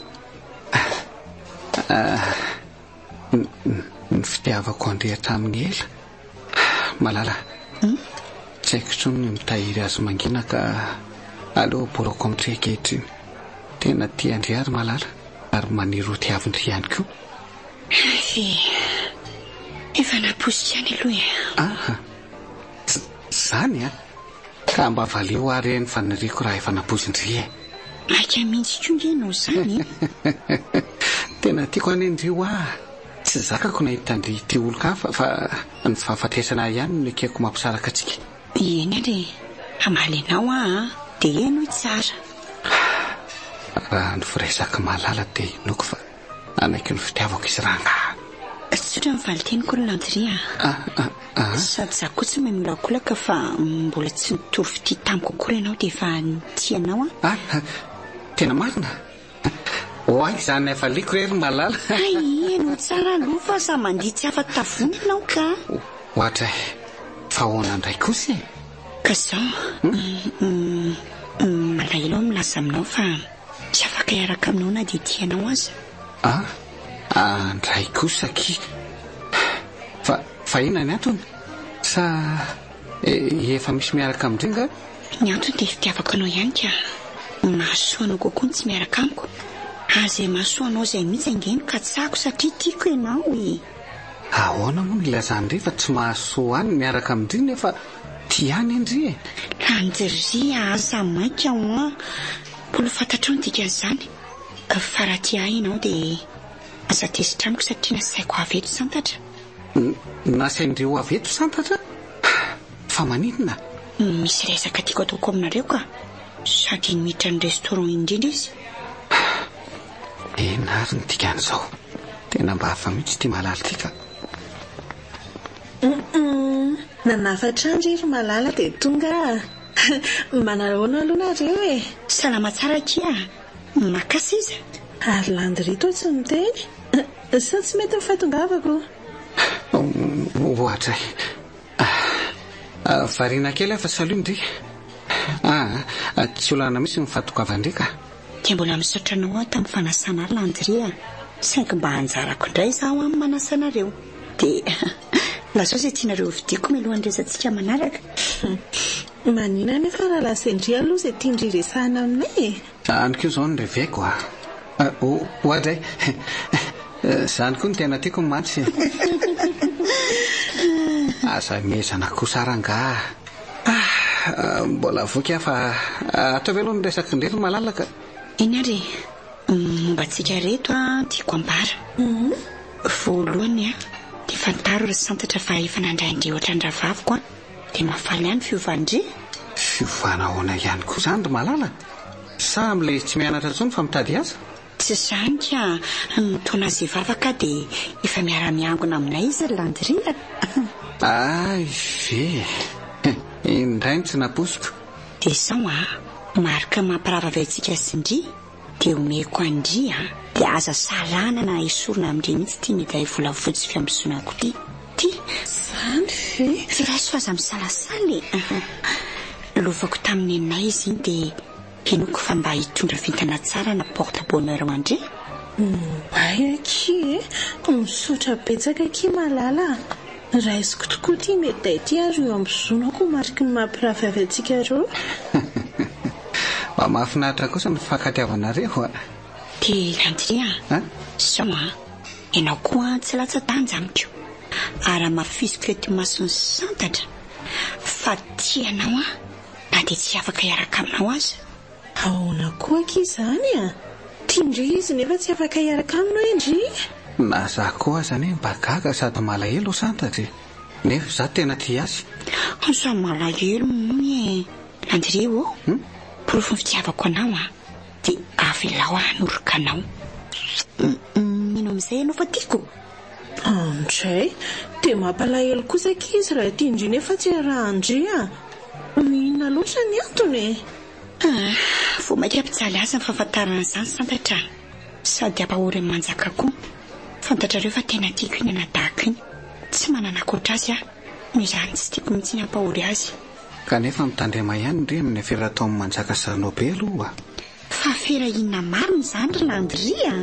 Ny fitiavako andrehatra amin'ny ela. Malala. Tsy haiko intsony ny mitahiry azy mangina ka aleo borako amin'ny rekehitriny tena tia andry ary malala ary maniry tiavindry ihany koa efa naposika any aloha zany ka mba valeo ary ny faniriako raha efa napozindry aika mihitsy kongenao zany tena tiako any ndrio tsy zakako nahitandry ty olo-ka fa ny fahafatesana ihany no ekeko mampisaraka atsika eny ary amalenao dia eno tsara raha ny firesaka malala dia inoko fa anaiky ny fitiavako izy ranga tsotra mivalyteniko ny landria sady za koa tsy mamolakolaka fa mbola tsy nitory fity tamiko kory ianao dia efa tianao tena marina oay zany efa liko rery malala eno tsara aloha fa sa mandihy tsy afa tavony ianao ka ohatra fa hoana ndray kosa ka zao malahelo milaza aminao fa tsy afaka iaraka aminao na dia tianao aza ndray kosa ki fa ina ny antony sa efa misy miaraka amindringa ny antony dia fitiavako anao ihany ka mahasoanao kokoa ny tsy miaraka amiko azay mahasoanao izay mihitsy angeny ka tsako satria tiako ianao ahoana moa nilazandry fa tsy mahasoa any miaraka amindry nefa ti any indry landiry aza mainka mbola fantatrao ny dika an'izany fa raha ti ahy ianao dia aza tesitra amiko satria nasaiko aveto santatra nasaindreo aveto santatra fa maninona misy resaka tiako ataoko aminareo ka sady miditra ny restaurant indrindra izy ary ny dikan'izao tena mba hafa mihitsy ty malala tika nanafatra andry ry malala dia tonga manaloana aloha nareo salama tsara kia makasa iza ary landrito tsy miteny sa tsy mety mifatongavako ohatra variana kely fa salondry tsy olana misy mifatongavandrika dia mbola misaotra anao tamin'ny fanasana landria saingy mba hanjarako indray zaho amin'ny manasanareo dia lazao izay tianareo vidiako mialohan'ny resantsika manaraka manina nefa raha lasendry aloha izay tiandry resahana aminay anykeo izao ny reveko ohatra zany koa ny tena tiako ny mantsy aza miezana kosaranga mbola voky aho fa atao ve aloha ny resaka indrery malalaka iny ary momba antsika reto tiako ambara voalohany dia fantaro ry santatra fa efa nandraindre ohatra ny ravaviko dia mafaly ihany fiovandry fiovana hoana ihany koa zany ry malala sa am'le tsy mianatra tsony fa mitady aza tsy zany ka mitona azy vavaka dia efa miara-miangona aminay izy ry landria ve indray ny tsy naposiko dia izao marika mampirava vaintsika sindry dia omeko andry dia aza salanana esorona amin'ireny mihitsy tia nydray volafotsy fiambosonako ty zany ve firaiso aza misalasaly lovako tamin'ny anay izy iny dia henoko fa mba hitondra vintana tsara na porte bonheur mandre ay aki misotra betsaka ki malala raha izoko tokoa ty mety day ty ary eo ambozonako mariky ny mampirava avy antsika ro mba mahafinaritra kosa ny fankatiavanareo dia landria zao ianao koa tsy latsa-danja amiko ary mafiziko ety masony santatra fa tianao na dia tsy afaka iaraka aminao aza ahoana koa ki zany tiandry izy nefa tsy afaka iaraka aminao indry na za koa zany mba gaga sady malahelo santatra nefa za tena ti azy sa malahelo mony landria porofo ny fitiavako anao dia avelao hanoroka anao ino amin'izay ianao fa tiako andray dia mampalahelo kosa kizy raha tiandry nefa tsy raha andry inona loatra ny antony vo mainka ampijaly azy ny fahafantarana izany santatra sady ampahory ny manjaka koa fantatrareo fa tena tiako iny anadahaka iny tsy manana koatra azy noho izany tsy tiako mihitsy ny ampahhory azy kanefa mitandrema ihany ndre amin'ny afera atao amin'ny manjaka sarnobe aloha fa afera inona mariny izany ry landria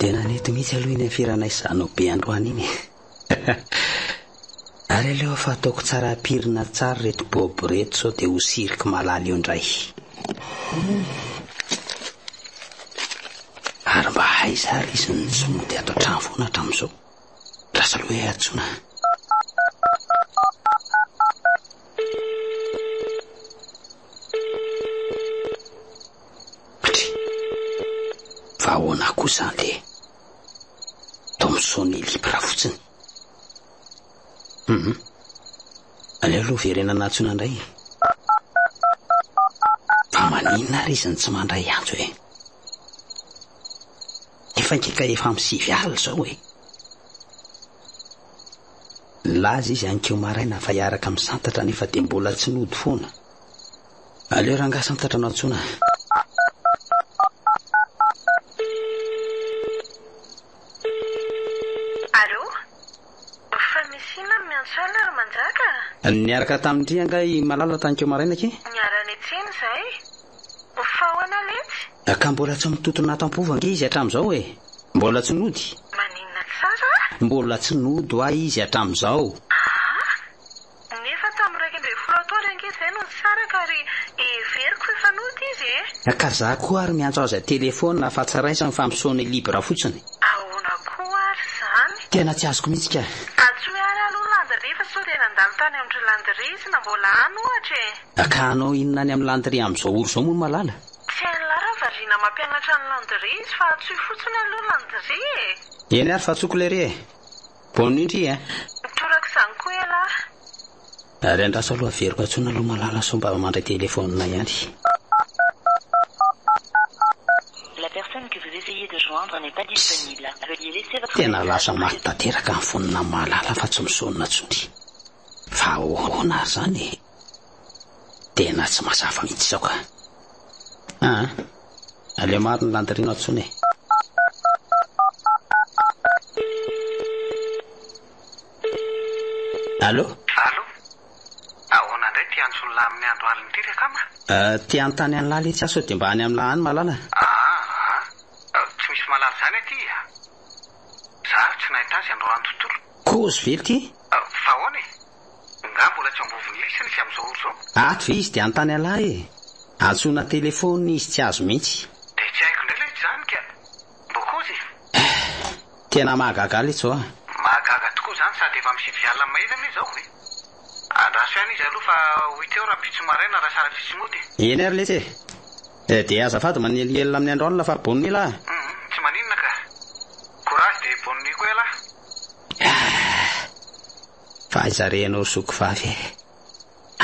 tena nety mihitsy aloha iny firanay zanao be androany iny. Ary aleo fa ataoko tsara apirina tsara reto bobo reto sao dia ho siriko malala eo indray. Ary mba haizary izy ny somody ato an-trano foana hatramin'izao. Lasa aloha hoe atsona. Fa ahoana kosa le tao misaony libra fotsiny. Aleo aloha verenana atsona indray. Fa maninona ary izy ny tsy mandray anjo e. Efa nkeka efa misivy alina zao e. Laza izy ankeo maraina fa hiaraka misantatra nefa dia mbola tsy nody foana. Aleo ranga santatra anao atsona. Niaraka tamin'ity angay malala tankeo maraina ke? Niarany etsena zay. Fahoana letsy. Ka mbola tsy mitotona tampovo ange izy hatramin'izao e. Mbola tsy nody. Maninona tsara? Mbola tsy nody hoa izy hatramin'izao. Nefa tamin'ny 2 taona ange izay no nisaraka ary everiko efa nody izy e. Ka za koa ary miantso azy telefona fa tsaraisa ny fampisaony libra fotsiny. Ahoana koa ary zany? Tena tsy azoko mihitsy ka. Tany amin'ny landry izy na mbola any ohatra e. Ka anao inona any amin'ny landry amin'izao oro izao moa malala? Tsy hain'lara variana mampianatra ny landry izy fa tsoy fotsiny aloha landry e. Eny ary fa tsoko lery e. Bonne nuit e. Toraka izany koa e lara. Ary andraso aloha averiko atsona aloha malala so mba mandray telefonina ihany. La personne que vous essayez de joindre n'est pas disponible. Veuillez laisser votre Tena lasa maty tanteraka ny fonina malala fa tsy misaonina tsony. Fa ahoana zany e. Tena tsy mahasafa mihitsy izao ka. Aleo maro ny landrina atsony e. Allo? Allo? Ahoana indray ty antsony lahy amin'ny andro alina ity rekama? Ty antany any lala etsy aso dia mba any amin'ny lahany malala. Tsy misy malala zany aty a. Za tsy nahita azy androany tontolo. Kozy very ty? Fa ahoana e? Nga mbola tsy amboviny lisana izy amin'izao oro zao. Ato izy dia antany alahy e. Antsona telefony izy tsy azo mihitsy. Dia tsy haiko indray ilay zany ka. Bokozy. Tena mahagaga letsy a. Mahagaga tokoa zany sady efa misy vialina mahitsy amin'izay zao e. Andraso ihany izy aloha fa 8 heures pitso maraina raha sara fisy mody. Eny ary letsy e. Dia azafady manelielina amin'ny andro alina fa bonne nuit lahy. Tsy maninona ka. Courage dia bonne nuit koa lahy. Fa izarenao soko vavy e.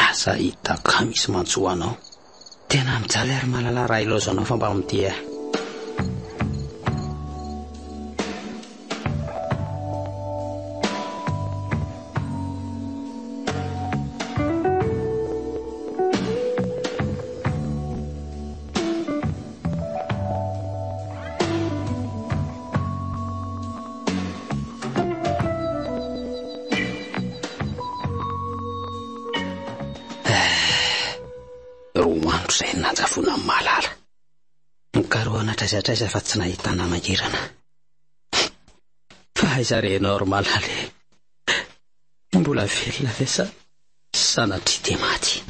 Asa hitako ka misy mantsoa anao. Tena mijaly ary malala raha ilozanao fa mba amin'ity e. Zay najafona amin'ny malala. Mikaroana traisatraisa fa tsy nahitana mangirana. Fa izarenao ry malala e. Mbola velona ve sa sanatry dia maty.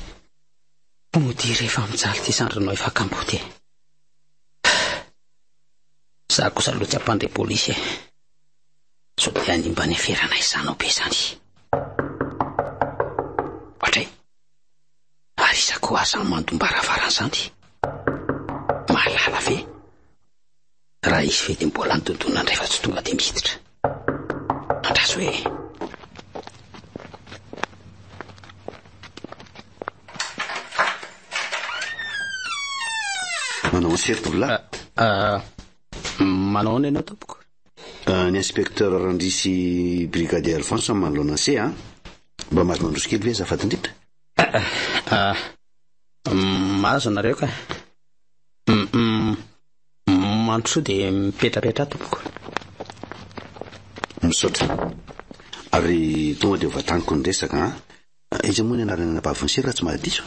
Mody rehefa mijaly ty sandrinao efa kamboty e. Za kosa aloha tsy ampandray polisy e. So dia animba ny ferana izanao be zany. Ohatray. Arisako aza mandombaravara zany. Malala ve? Raha izy ve dia mbola nitondonana rehefa tsy tonga dia miditra. Andraso hoe manao sertola. Manao ny ianao tompoko? Ny inspecteur Randrisy brigadier Alphonse manoloana se a. Mba mazy mandroso kely ve azafady indrindra? Mahazo nareo ka. Mandroso dia mipetrapetra tompoko. Misaotra. Ary tonga dia vataniko ny resaka. Iza moa ny anarana anabavy ny sera tsy mahadiso?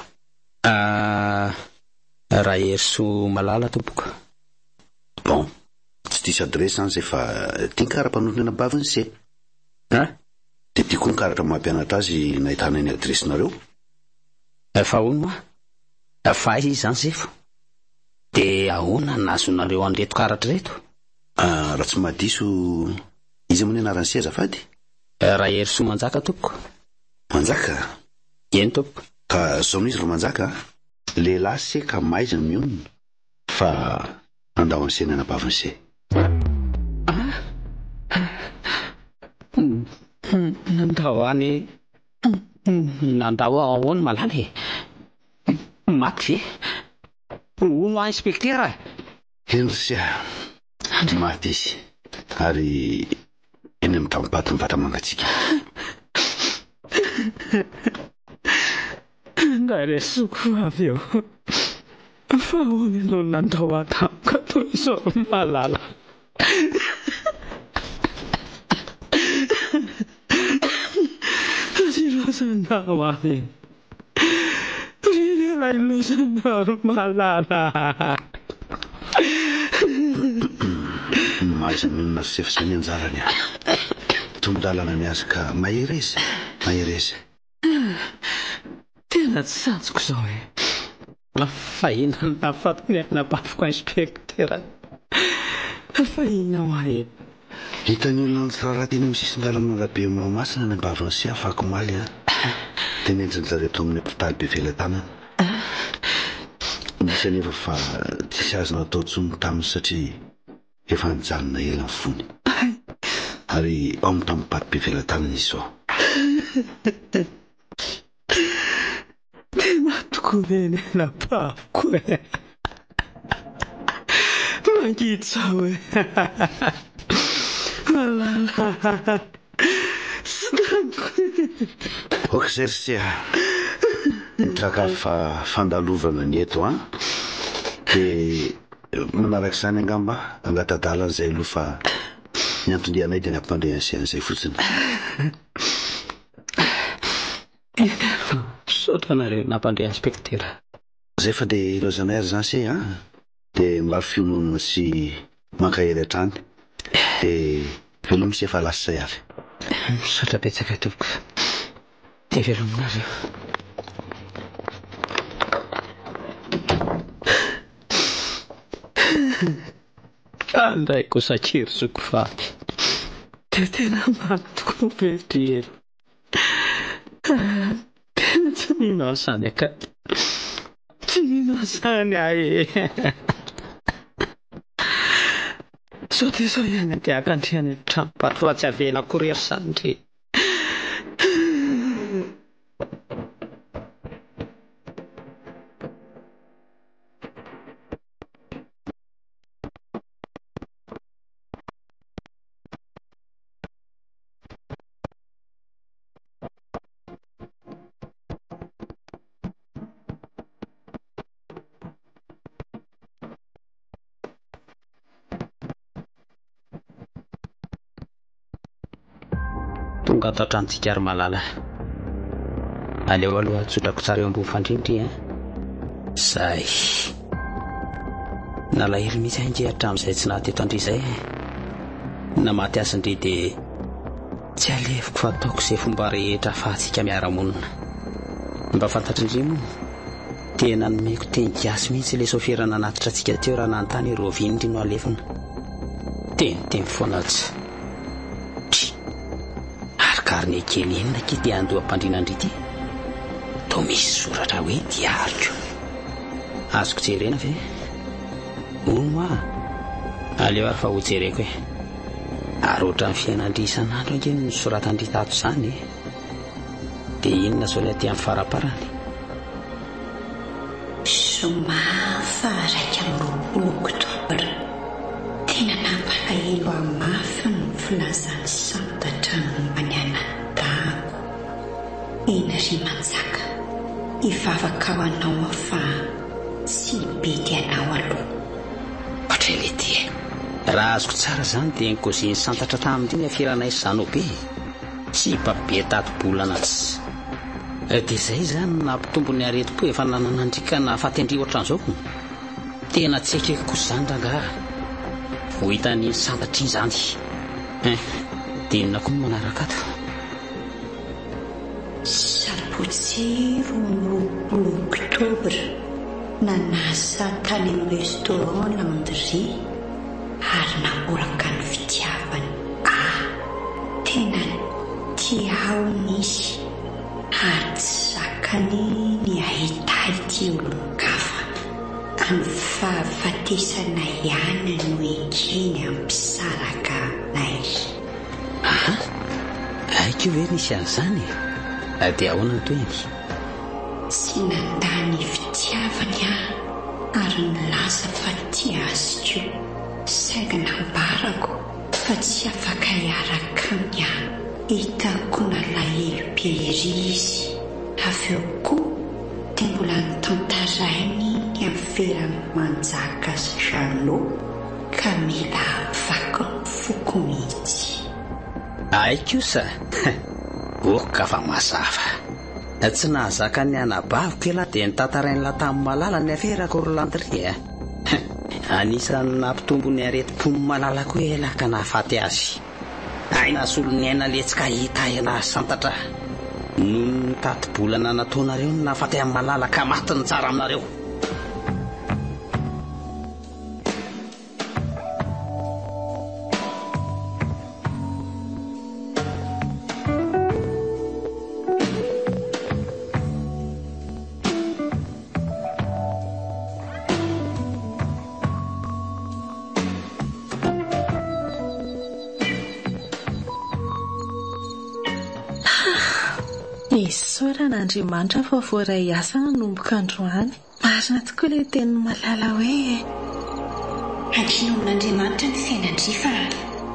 Raha Erso malala tompoko. Bon, tsy diso adresy zany zay fa tia kara-panonona baviny se dia tiako ny karatra mampianatra azy nahitana ny adresinareo. Efa ahoana moa fa aiza izy zany zefo dia ahoana nazonareo an'reto karatra reto? Raha tsy mahadiso izy moa ny anarany se azafady? Raha Hery Manjaka tompoko. Manjaka? Eny tompoko. Ka zao no izy ro Manjaka? Lehilahy se ka maizina mionona fa andao amin'ny senana baviny se. Nandao any nandao ahoana malala e? Maty ve? Hono a inspektera? Eny sia maty izy ary eny amin'ny tampaty mivatra mangatsika. Ngaresoko avy eo fa hono no nandao atampoka toy izao malala. Losandao avy ilay losandao malala. Maiza minona sefa izany anjarany a tombolalana ny azy ka mahereza tena tsy sanjiko izao e. Fa inona nafatoniana bafiko inspektera? Fa inona ho ahy? Hitany olona ny tsiraraha teny amin'ny sisin-dalana arabe Mahamasina ny ambaviny sy afako maly a tenenjiny zareo tao amin'ny hôpitaly be velan-tanana. Misy anefa fa tsisy azo natao tsony taminy satria efa nijanona ela ny fony ary ao amin'ny tamin'ny be velan-tanana izy zao. Tena tokoa na bafiko e. Mangitsa hoe malala oka zay sia sakafo fa fandalovana ny eto a dia manaraka izany angamba angatadalana izay aloha fa ny antondrianay dia ny ampandrehan'izay an'izay fotsiny. Saotra nareo nampandreha inspektera. Zay fa dia ilozanay ary zany se a dia maro fiononana sy mankahery hatrany dia veloma se efa lasa izay avy. Saotra betsaka tompoko dia velominareo. Andraiko sakiry soko faty dia tena maty tokoa vetrihely. Tena tsy ninao izany aka tsy ninao izany ahy e. Sao dia izao ihany dia akandriany tranom-bato fa tsy avela korery izany ndre. Tonga ato an-tranontsika ary malala. Aleo aloha tsotrako tsara eo ambony fandrindry a. Zay nalahiry mihitsy ange hatramin'izay tsy nahateto andry izay na maty azy indray dia tsy alefiko fa ataoko izay fomba rehetra ahafahantsika miara-monina. Mba fantatry indrimo tena nomeko teny gasy mihitsy ilay sofera nanatitra antsika teo raha nanontany hoe roviny indry no alefina. Teniteny foana tsy arikary kely inona ke dia andoham-pandriana indry ty. Tao misy soratra hoe diariko. Azoko jerena ve? Ono aleo ary fa ho jereko e. Ary ohatran'ny fiainandry isan'andro ange no soratandry tato izany e. Dia inona zao ilay aty amin'ny faraparany? Zoma fa raika amin'ny 20 oktobra tena nampalahelo amafy ny filazany santatra nombany anadako. Eny ry Manjaka hivavaka ho anao fa tsy bedy anao aloha. Ohatr'ilay e. Raha azoko tsara izany dia ny koziny santatra tamin'iny afiranay izany ao be tsy pabe tato-bolana tsy. Dia izay izany nampitombo ny aretim-po efa nananandrika na fatendry ohatran'izao. Tena tsy ekeko kosa izany rangaha vao hitany santatra izany. Denina koa manaraka ato. Sabotsy 20 Oktobra nanasa tany amin'ny restaurant Landry ary naboraka ny fitiavany. Tena tiaony izy ary tsy zakany ny ahita ity olon-kafa. Amin'ny fahafatesana ihany no ekeny ampisaraka anay. Aiko hoe nisy an'izany dia ahoana ny toeny? Sy nandany fitiavany ary nilaza fa tia azy koa. Saingy nambarako fa tsy afaka hiaraka aminy. Hitako nalahelo be ery izy. Avy eo koa dia mbola nitantarainy ny aferany manjaka Jeannot ka mila avako foko mihitsy. Ay kosa oka fa mazava. Tsy nahazaka ny anabaviko ela dia nitantarain'la tamin'ny malala ny aferako Rolandry. Anisan'ny nampitombo ny aretim-po malala koa ela ka nahafaty azy. Nasolo ny aina letsika hita ela santatra. Noho ny tato-bolana nataonareo ny nahafaty amin'ny malala ka maty ny tsara aminareo. Andriamanitra fa voaray asa nanomboka androany. Marina tokoa ilay tenin'ny malala hoe ankinom'Andriamanitra ny fiainandry fa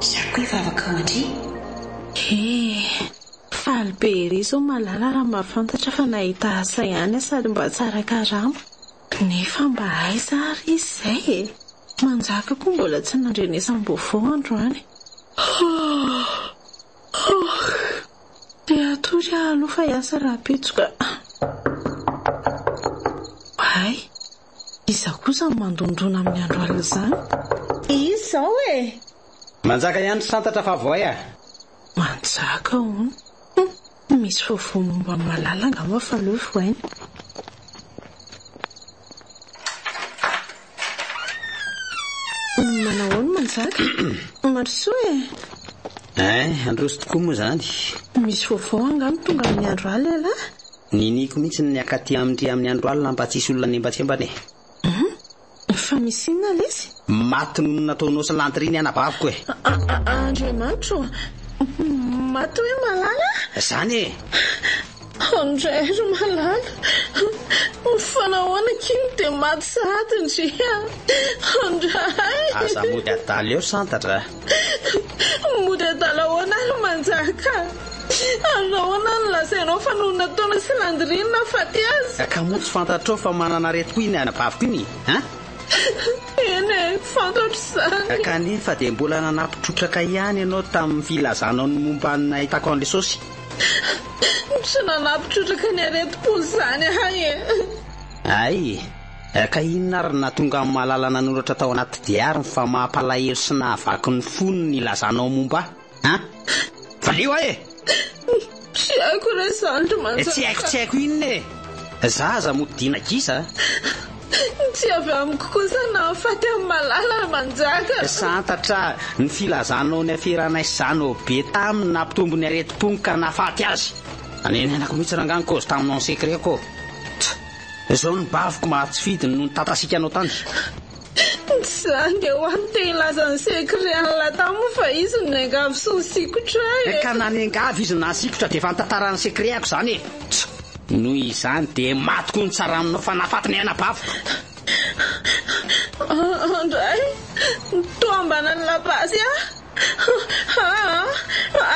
za koa hivavaka ao andry. Faly be ery izao malala raha mahafantatra fa nahita asa ihany sady mba tsara karama. Nefa mba aiza ary izay manjaka koa mbola tsy nandrenesam-bovao androany. Dia atory alofa hiasa raha petsoka. Ay, iza kosa mandondrona amin'ny andro alina izany. Izao manjaka ihany santatra fa voay manjaka hono. Misy vaovao momba malala angamba fa aleo voainy. Manahoana manjaka? Marisoa androso tokoa moa zany. Misy vaovao angano tonga amin'ny andro alina ela. Niniko mihitsy ny akaty amin'ny andro alina mba tsisy olona nembatsembany. Fa misy inona lesy? Maty noho nataonao sy Landry ny anabaviko Andriamanitra, maty hoe malala? Zany Andray ry malala, fanahoana kiny dia maty sahady ndria. Andray aza mody adala eo santatra. Mody adala ahoana ary manjaka? Ahoana ny lazainao fa noho nataona sy Landry ny nahafaty azy? Ka moa tsy fantatrao fa manana aretim-po iny anabaviko iny Eny fantatro izany. Kanefa dia mbola nanapitrotraka ihany ianao tamin'ny filazanao ny momba ny nahitako an'ilay saosy. Tsy nanapitrotraka ny aretim-po izany Ay, ka inona ary natonga amin'ny malala nanoratra tao anaty diary fa mampalahelo sy nahavaky ny fony ny lazanao momba valio tsy haiko re zandry manjaka. Tsy haiko inona zaza modina kisa. Tsy avy amiko kosa nahafaty amin'ny malala manjaka. Santatra ny filazanao ny aferanay izany be taminy nampitombo ny aretim-pony ka nahafaty azy. Anenenako mihitsy rangany kozy taminao ny sekretko. Izao ny baviko mahatsifidy noho ny tatasika anao tany. Zany dia ho any te hilaza ny sekret an'la taminy fa izy no nangavy sy ny sikotra. Ka nanengavy izy na sikotra dia efa nitantarany sekretako izany noho izany dia maty koa ny tsara aminao fa nahafaty ny anabaviko. Andray, toambana ny labasy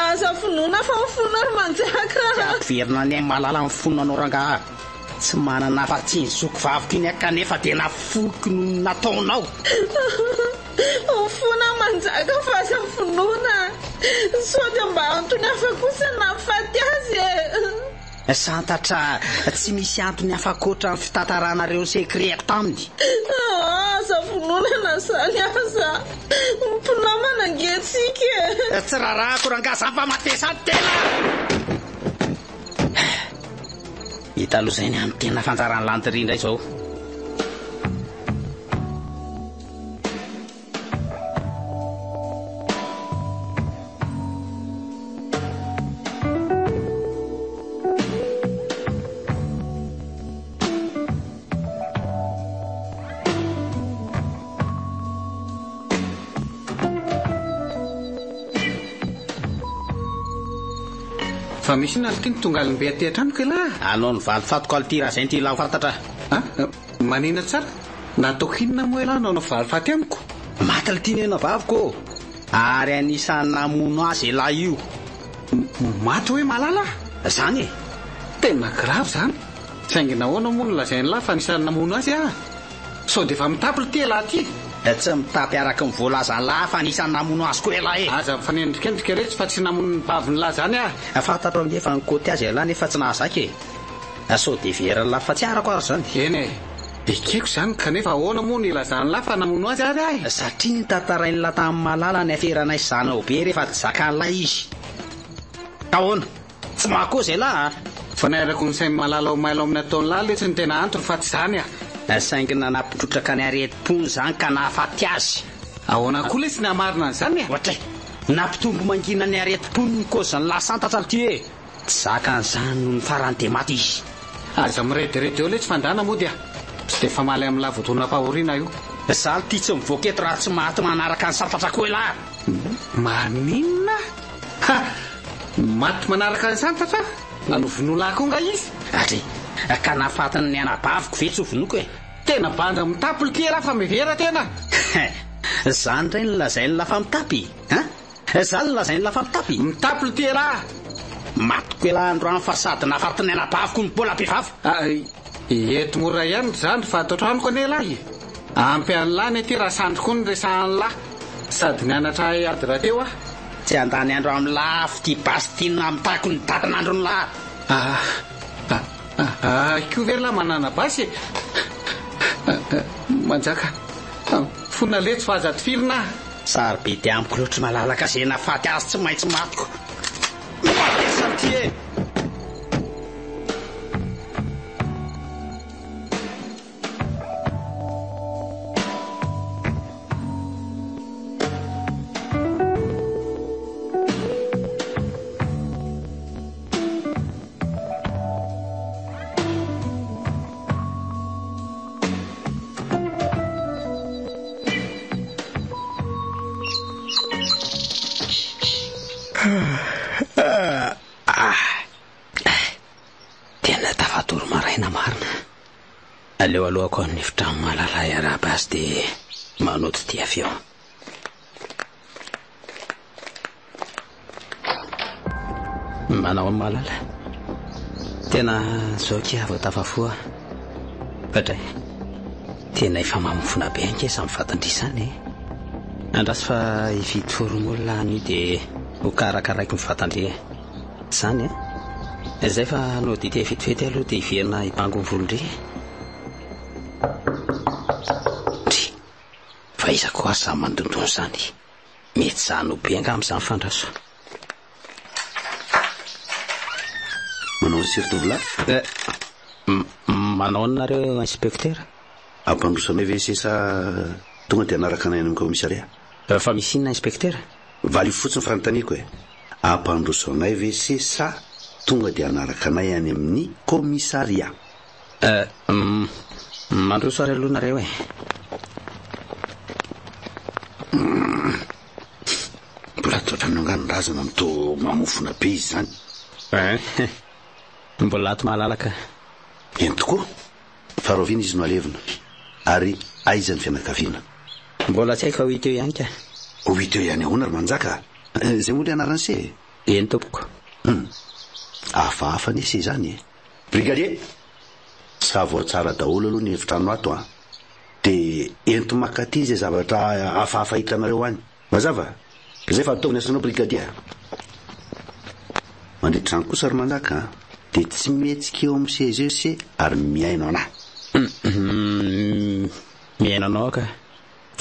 aza finoana fa mifono ary manjaka. Verina ny malala ny fononanao rangaha. Tsy manana afa-tsy ny zoko vaviko iny kanefa dia nafoloko no nataonao. Mifona manjaka fa aza finoana. Sao dia mba antony hafa kosa nahafaty azy Santatra tsy misy antony hafa koatra ny fitantaranareo sekretko taminy. Aza fononana zany aza mpinamana ngetsika tsy raharaha korangazampamatesany tena hita aloha zay ny amin'ny tena fanjarany lantiry indray zao. Fa misy nalitiny tonga alimbe aty an-tranoko elahy. Anao ny valy fatoko ality raha zay ty la fantatra. Manina tsara. Nataoko inona moa elahy nanao valy faty amiko? Maty alitiny ena vaviko ary anisany namono azy elahy io. Maty hoe malala? Zany e. Tena grave zany. Saingy nahoana moa no lazainy lahy fa anisany namono azy sao dia efa mitapy ty elahy ty. Tsy mitapy araka ny voalazany lahy fa anisany namono azy koa elahy e. Aza mifanendrikendrika retsy fa tsy namono ny baviny lahy zany fantatro amin'y efa nikoty azy elahy nefa tsy nahazaka e. Sao dia veriny lahy fa tsy arako azy zany. Eny e. Ekeko zany kanefa ahoana moa ny ilazany lahy fa namono azy ary satria ny tantarainy lahy tamin'ny malala ny aferanay zanao be rehefa tsy zakan'lahy izy. Ahoana? Tsy mahakoa zay lahy fa nairako ny sainy malala ho mailo amin'ny ataony lahy le tsy ny tena antony fa tsy zany saingy nanapitrotraka ny areti-pony zany ka nahafaty azy. Ahoana koa le tsy namarina an'izany Ohatray nampitombo mangina ny areti-pony ny kaozany lahy santatra ty hoe tsy zakan'izany no ny farany dia maty izy. Aza mirediredy eo le tsy fandana moa dia tsy dia famaly amin'ny lavodona pahoriana io. Zaho ty tsy mivoaka eto raha tsy maty manaraka ny santatra koa elahy. Maninona? Maty manaraka ny santatra? Nanovinolahy koa nga izy? Ary ka nafatiny ny anabaviko ve tsy ho vinoko e. Tena banda mitapy ty elahy fa mivera tena. Zany indray ny lazainy lafa mitapy zany ny lazainy lafa mitapy. Mitapy ty elahy. Matiko elahy androany fa sady nafatiny anabaviko ny mbola mpivavy. Eto mora ihany zany fa ato antranoko ane elahy. Ampy an'lahy ny aty raha sandroko ny resahan'ny lahy sady nianatra ady raha teo tsy andany andro amin'ny lafo ty bastina mitako ny datin'andro ny lahy. Iko very lahy manana basy manjaka fona letsy fa aza ty firina sary be ty amiko loatra malalaka zay nafaty azy tsy maintsy matiko matesany ty e. Tena tafatory maraina marina. Aleo alohako ny fitrano malala iaraba azy dia manoto ty avy eo. Manao ny malala tena zao kiavo tafafoa fatray tena efa mamofona be ankesa amin'ny vatandrisany andrasy fa hividy foromolona ny dia ho karakaraiky ny vatandre zany zay fa no dite vetivety aloha dia hiverina hibango ny volondre fa izako azy zany mandondony zany mety zany ho be anga amin'izany fandraso. Manao ny sirtovila manao nareo inspecteur ampandrosanay ve sesa tonga dia anaraka anay amin'ny komisaria fa misy inona inspecteur valy fotsiny fanontaniako ampandrosanay ve sesa tonga dia anaraka anay any amin'ny komisaria. Mandroso ary aloha nareo mbola totra minonganon-drazana mito mamofona be izy zany mbola ato mahalalaka eny tokoa farovina izy no alevina ary aizany fianakaviana mbola tsy haiko fa ho hita eo ihany ka ho hita eo ihany ahoana ry manjaka zay moa le anarany se eny tompoko hafahafa nisy zany brigadier sa voatsara daholo aloha ny hevitrano ato dia ento makaty zay zavatra hafahafa hitanareo any mazava zay fa ataovina asanao brigadier mandritrany kosa ry manjaka dia tsy mihetsika eo amin'ny sezese ary miaino anahy miaino anao ka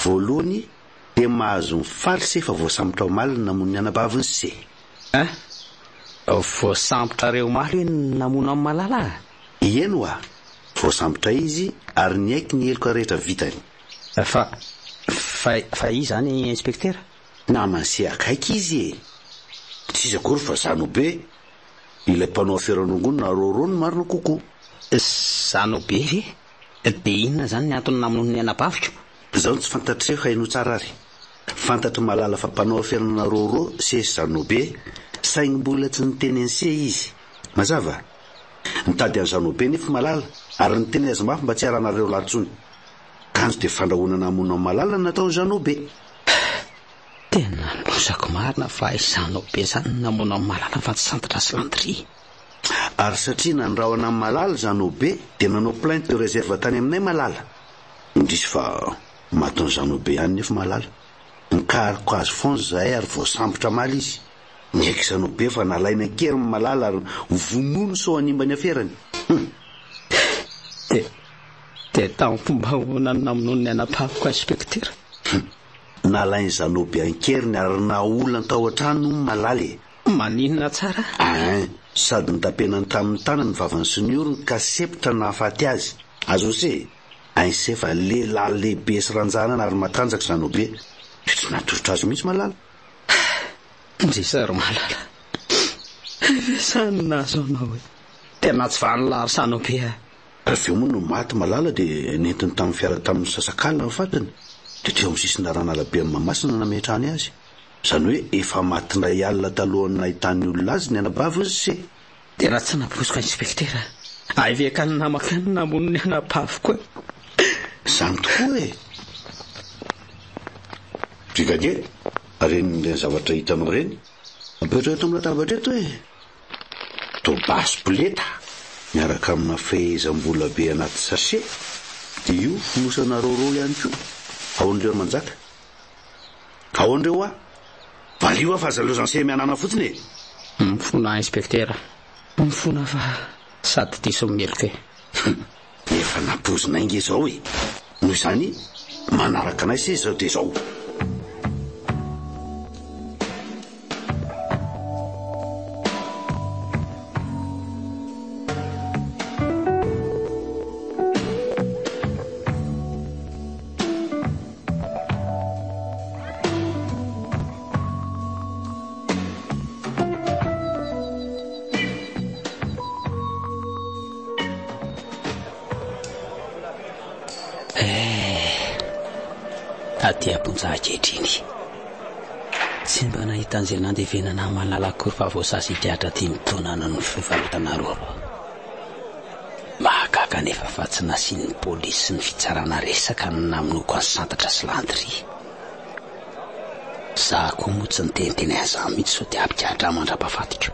voalohany dia mahazo mifaly se fa voasambotra omalina namono ny anabaviny se. Voasambotra reo maly hoe namono amin'ny malala? Eno a, voasambotra izy ary ny aiky ny heloka rehetra vitany. Fa izy zany inspektera? Namany se akaiky izy e. Tsisy akory fa Zanobe, ilay mpanao aferan'ongony na rorony marina kokoa. Zanobe ve? Dia inona zany ny antony namono ny anabaviko? Zaho tsy fantatry fa hainao tsara ary. Fantatry malala fa mpanao aferana roro se Zanobe, saigny mbola tsy niteny an'se izy. Mazava? Nitady an Zanobe nefa malala, ary niteny azy mafy mba tsy haranareo latsony. Kanjo dia fandrahoana namono amin'ny malala natao Zanobe. Tena losako marina fa Zanobe zany namono amin'ny malala fa tsy santatra sy landry. Ary satria nandrahoana amin'ny malala Zanobe dia nanao plainte de réserve tany aminay malala. Indrisy fa maton'ny Zanobe ihany nefa malala. Nikariko azy foana zahay ary voasambotra maly izy. Niaiky Zanobe fa nalaina kery amin'ny malala ary vonono sao animba ny aferany. Dia tamin'ny fomba ahoana namono ny anabaviko inspektera? Nalainy Zanobe ankeriny ary naolana tao an-trano malaly. Maninona tsara? Sady nitapenany tamin'ny tanany ny vavany sy ny orony ka sepitra nahafaty azy. Azo se ainse fa lehilahy lehibe sy ranjanana ary matanjaka Zanobe. Tsy natorotra azy mihitsy malala. Ndrisary malala. Sany nazo anao hoe tena tsy vanilary Zanobe. Aveo moa no maty malala dia nentiny tamin'ny fiara tamin'ny sasakalina ny fatany. Dia teo amin'ny sisiny ranalabe amin'ny mamasina nametrany azy. Zany hoe efa maty ndray alina talohany nahitany olona azy ny anabaviny se. Tena tsy naposika inspektera. Aiveka ny namaka ny namono ny anabaviko. Zany tokoa e. Brigadier, reny le zavatra hitanao reny. Apetra eto amin'ny latabatra eto e. Tobasy boleta miaraka amina fehezam-bola be anaty sachet. Dia io fonosana roro ihany koa. Ahoan'ireo manjaka? Ahoan'ireo a? Valio fa zalozany se mianana fotsiny e. Mifona inspektera. Mifona fa sady diso mimeloka e. Efa napozina inge zao e. Noho izany manaraka anay se zao dia zao. Aty aponjaha kehitriny. Tsy mba nahita an'izay nandevenana malala akory fa voasasy hitratra ty mitonana ny fivarotana roro. Mahagaga nefa fa tsy nasian'ny polisy sy ny fitsarana resaka ny namonoko any santatra sy landry. Zaho koa moa tsy niteniteny aza mihitsy sao dia ampikahatra mandra-pahafatiko.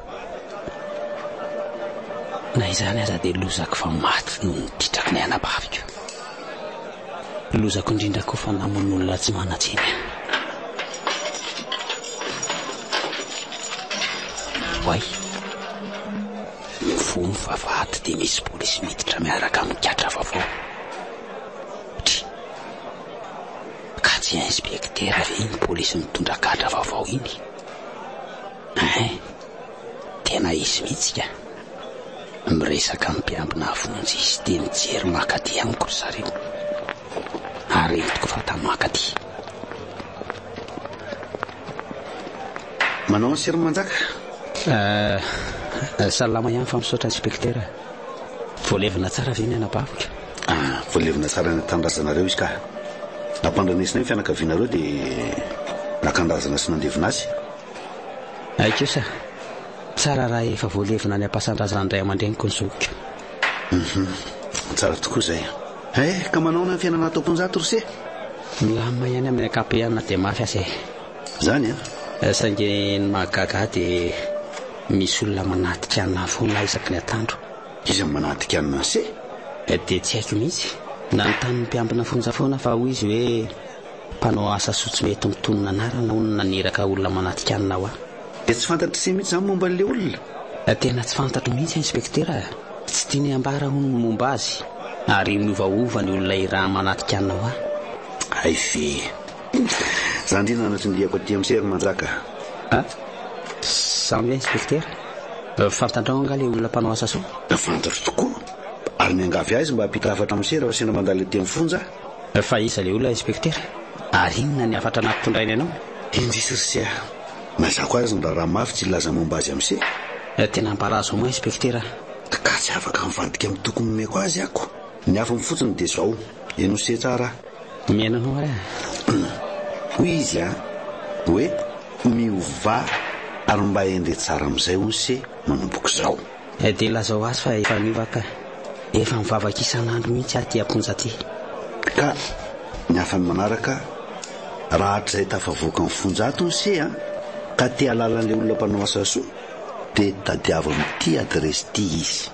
Na izany aza dia lozako fa maty noho nititraky ny anabaviko. Lozako indrindra koa fa namono olona tsy manatsiny. Hoay, mivono vavahady dia misy polisy miditra miaraka mikatra vaovao. Ka tsy inspektera ve iny polisy mitondra kadra vaovao iny? Tena izy mihitsy ka. Miresaka mpiambina afonjy izy dia mijery makaty amiko ry zareo. Ary hitako fa tamakaty. Manao ny sery manjaka? Salama ihany fa misaotra inspektera. Voalevina tsara ve ny anabavika? Voalevina tsara ny tandrazanareo izy ka. Nampandranesinay ny fianakavianareo dia nakandrazana sy nandevina azy. Aiko sa tsara raha efa voalevina ny ampasan-drazana indray aman-dreniko ny zokoka. Tsara tokoa izay. Ka manao ny fiainana tomponjato ry se? Milamina ihany amin'ny akapeana dia mafy ase. Zany saingy ny mahagaga dia misy olona manatika anona foana isaky ny atandro. Izy manatika anona se? Dia tsy haiko mihitsy na ny tamin'ny mpiambina fonja foana fa hoy izy hoe mpanao asa sotsy mety mitonona anarana hono naneraka olona manatika anona ho aho. Dia tsy fantatry se mihitsy zany momba an'ilay olona? Tena tsy fantatro mihitsy inspektera. Tsy tiany ambara hono momba azy. Ary miovaova ny olona iraha manatika anona ho aho. ay ve za ndrina anatrindriako aty amin'ny sery manjaka Samy inspecteur fantantrao anga le olona mpanao asa soa fantatro tokoa ary miangavy azy mba hampita hafatra amin'ny sery sena mandalo aty amin'ny fonja fa iza le olona inspecteur ary inona ny afatra nampitondrainy ianao indrisy sia mazako azy mba raha mafy tsy ilaza momba azy amin'ny sery tena mpalazo moa inspecteur ka tsy afaka mivadika amin'ny tokony meko azy ako ny hafa mifotsiny dia zao eno se tsara miainanao hoy izy hoe miova ary mba endre tsara amin'izay hoy se manomboka izao dia lazao azy fa efa niovaka efa mivavaka isan'andro mihitsy aty amponja aty ka ny hafany manaraka raha hatr'izay tafavoaka amin'ny fonjato ny se ka tia alalan'ilay olona mpanao asa soa dia tadiavo amin'ity adresy ity izy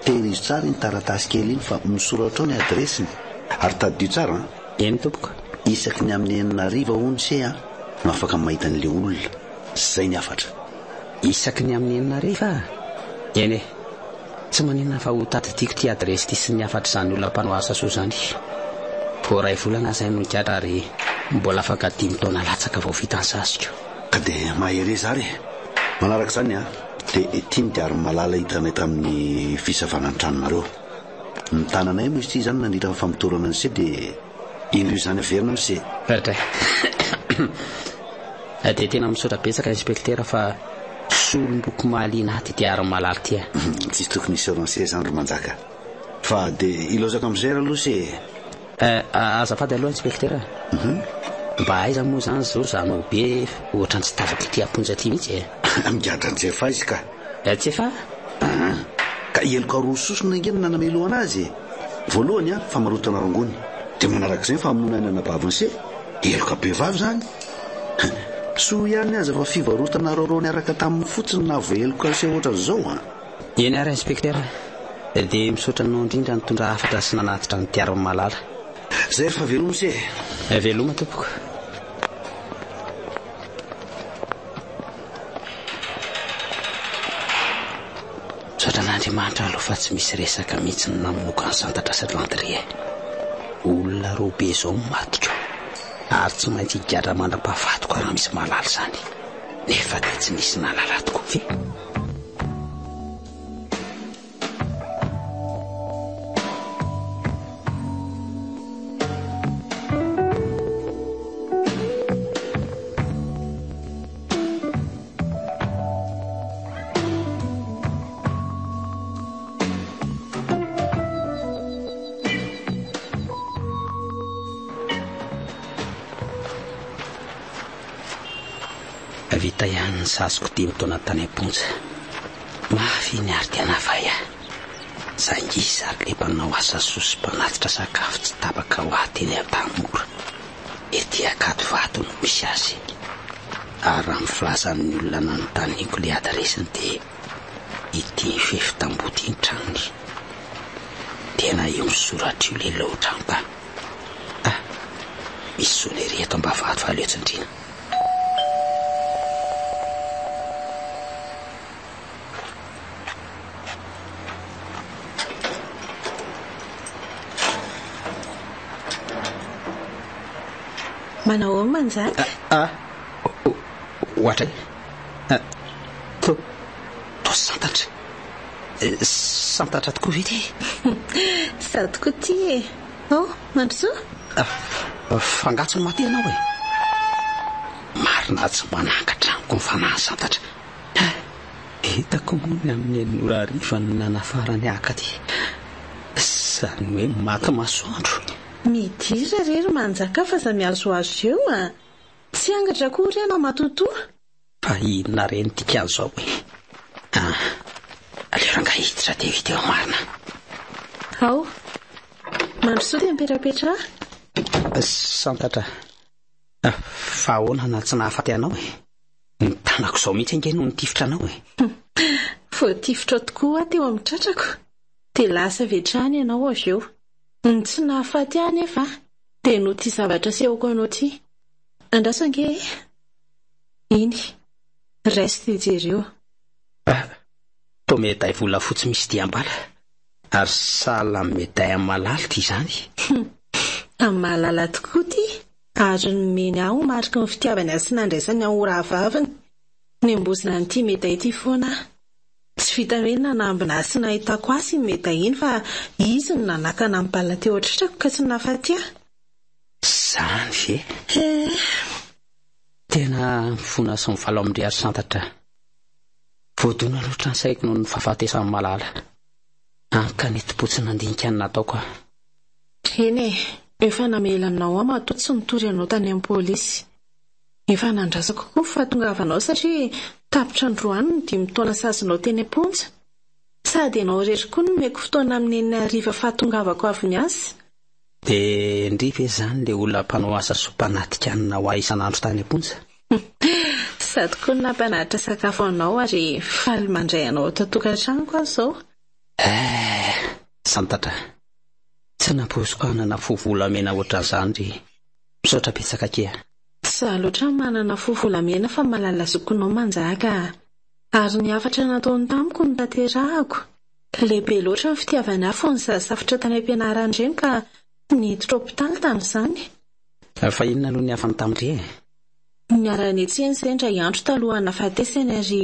tehirizo tsara ny taratasy kely iny fa misoratra ao ny adresiny ary tadio tsara eny tompoko isaky ny amin'ny 9 hony se no afaka mahita n'ilay olona zay ny afatra isaky ny amin'ny 9 eny tsy maninona fa ho taditiako ty adresy ty sy ny afatra izany olona mpanao asa soa zany po ray volana zay no nikatra ary mbola afaka 5 taona latsaka vao vita ny sasiko ka dia mahery zary manaraka zany dia tiany dia ary malala hitanay tamin'ny fisavana ny tranonareo ny tananay moa izy ty zany nandritra ny famitorana ny se dia ino io zany averina ny se pertra dia tena misaotra betsaka inspecteur fa solom-boko mahaliana aty dia ary malala ty tsisy tokony isôranse zany ro manjaka fa dia ilozaka amin'izay raha aloha se azafady aloha inspecteur mba aiza moa zany zao zanao be ohatra ny tsy tavaka ity amponja ty mihitsy migadra ny jefa izy ka tsy efa ka eloka roa sosona ingeny nanamelohana azy voalohany fa marotana rongony dia manaraka izay fa amonona ny anabaviny se eloka be vavy zany so ihany aza fa fivarotana rorao ny araka tamin'ny fotsiny na vo eloka se ohatra zao eny ary inspecteur dia misaotra nao indrindra nitondra hafatra sy nanatitra ny tiariny malala zay rehefa veloma se veloma tompoko sotra n'Andriamanitra aloha fa tsy misy resaka mihitsy ny namonoka ny santatra Saint-Landry olona roa be zao matiko ary tsy maintsy higadra mandra-pahafatoko raha misy malala zany nefa dia tsy misy nalala tokoa ve vita ihany ny sasiko 5 taona tany amponja mafy ny ary tiana vay zangisa ary le mpanao asa sosy mpanatitra sakafo tsy tapaka ho aty eny an-tanymora ety akato vato no misy azy ary raha mifilazan'ny olona nanontaniako le adresiny dia ity fefitamboty ny tranony tena eo misoratra io le loatra misy solery eto mba vato fa leotsindrina manao manjaka ohatray to santatra tokoa vity sady tokoa ty mandrosoa fangatsony maty anao marina tsy manangatraniko ny fanahy santatra hitako mony amin'ny anora ariva ny nanafarany aka ty zany hoe maty masoandro midira rery manjaka fa za miazoazo eo tsy angatra kory ianao matotoa fa inona reny tika an'izao aleo rangahiditra dia vita eo marina ao mandrosoa dia mipetrapetra santatra fa ahoana na tsy nahafaty anao ny tanako izao mihitsy ange no nitifitra anao voatifitra tokoa teo amin'ny tratrako dia lasa vetrany ianao avy eo ny tsy nahafaty any efa dia no ty zavatra sehoko anao ty andrasange iny reste jereo to meday vola fotsy misy diambala ary sala meday amin'ny malaly ty zany amin'ny mahalala tokoa ty ary nomeny aho mariky ny fitiavany sy nandraisany ora vaviny ny embozina n'ity mety ity foana tsy vita hoe nanambina sy nahitako azy ny mety iny fa izy no nanakana amin'ny bala teo ohatrako ka tsy nahafaty ahy zany ve tena mifona sy mivalo amin'ny ry santatra voadona loatra ny saiko noho ny fahafatesan'ny malala ankanety-potsy nandinika ny nataoko aho eny efa namela aminao aho matoa tsy nitory anao tany amin'ny pôlisy efa nandrasako koa fahatongavanao satria tapitra ny roany ny 5 taona sazinao teny am-ponja sady ianao rery koa no meko fotoana amin'ny eny ariva fahatongavako avy ny azy dia ndripy izany ilay olona mpanao asa sompanatika-nina ho ahy isan'andro tany am-ponja sady koa no nampanahitra sakafo anao ary faly mandray anao tatokantrano aho izao santatra tsy nampoziko hanana fovolamena ohatran'izany ry misaotra betsaka kea Sa loatra manana fovolamena fa malala zokonao manjaka ary ny afatra nataony tamiko no tanterahako lehibe loatra ny fitiavany afo ny safitra tany am-pianarana ireny ka niditra hopitaly tamin'izany fa inona aloha ny afany tamindre niarany etsy eny izay indray andro talohana fahatesany ary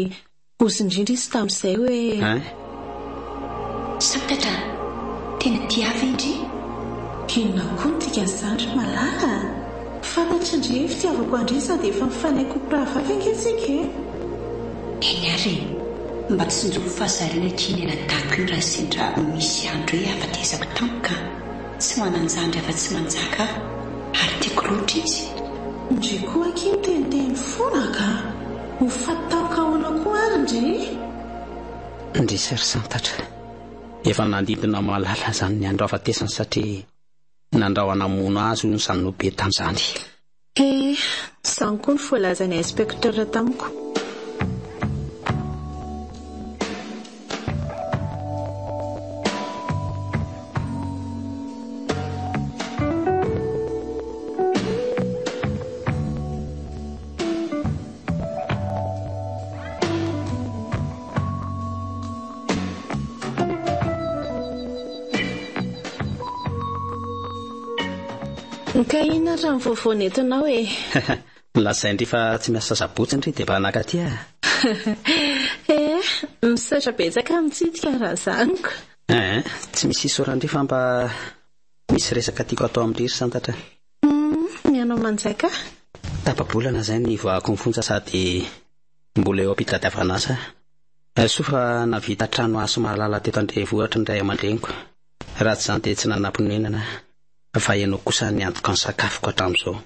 ozindrindra izy tamin'izay hoe Santatra tena tiava indry inona koa ny tikan'izany malala fantatry indry fitiavako andry sady efa mifanaiko mpiravaka angesika eny ary mba tsy njoky fahazarana kiny anatako io raha sendra misy andro hoe afatezako tampoka tsy mananjandry afa-tsy manjaka ary tiako loatra izy ndry koa kiny teniteny fonaka ho fatako ahoana koa ary ndry sary santatra efa nandidina malala zany ny andro afatesany satria nandrahoana mono azy ny zany nobe tamin'izany izany koa ny voalazany inspekteur tamiko ka ina raha mivoavoana entinao lazaindry fa tsy miasa sabotsy indry dia mba nakaty misaotra betsaka mitsidika raha zaniko tsy misy isorandry fa mba misy resaka tiako atao amin'ry santatra mianao manjaika tapabolana izay ny voako ny fonja sady mbola eo ampitadiavana asa soa fa navita trano aso mahalala teto Andrevohitra ny ray aman-dreniko raha tsy izany dia tsy nanam-ponenana fa ianao kosa ny antoka ny sakafoko hatramin'izao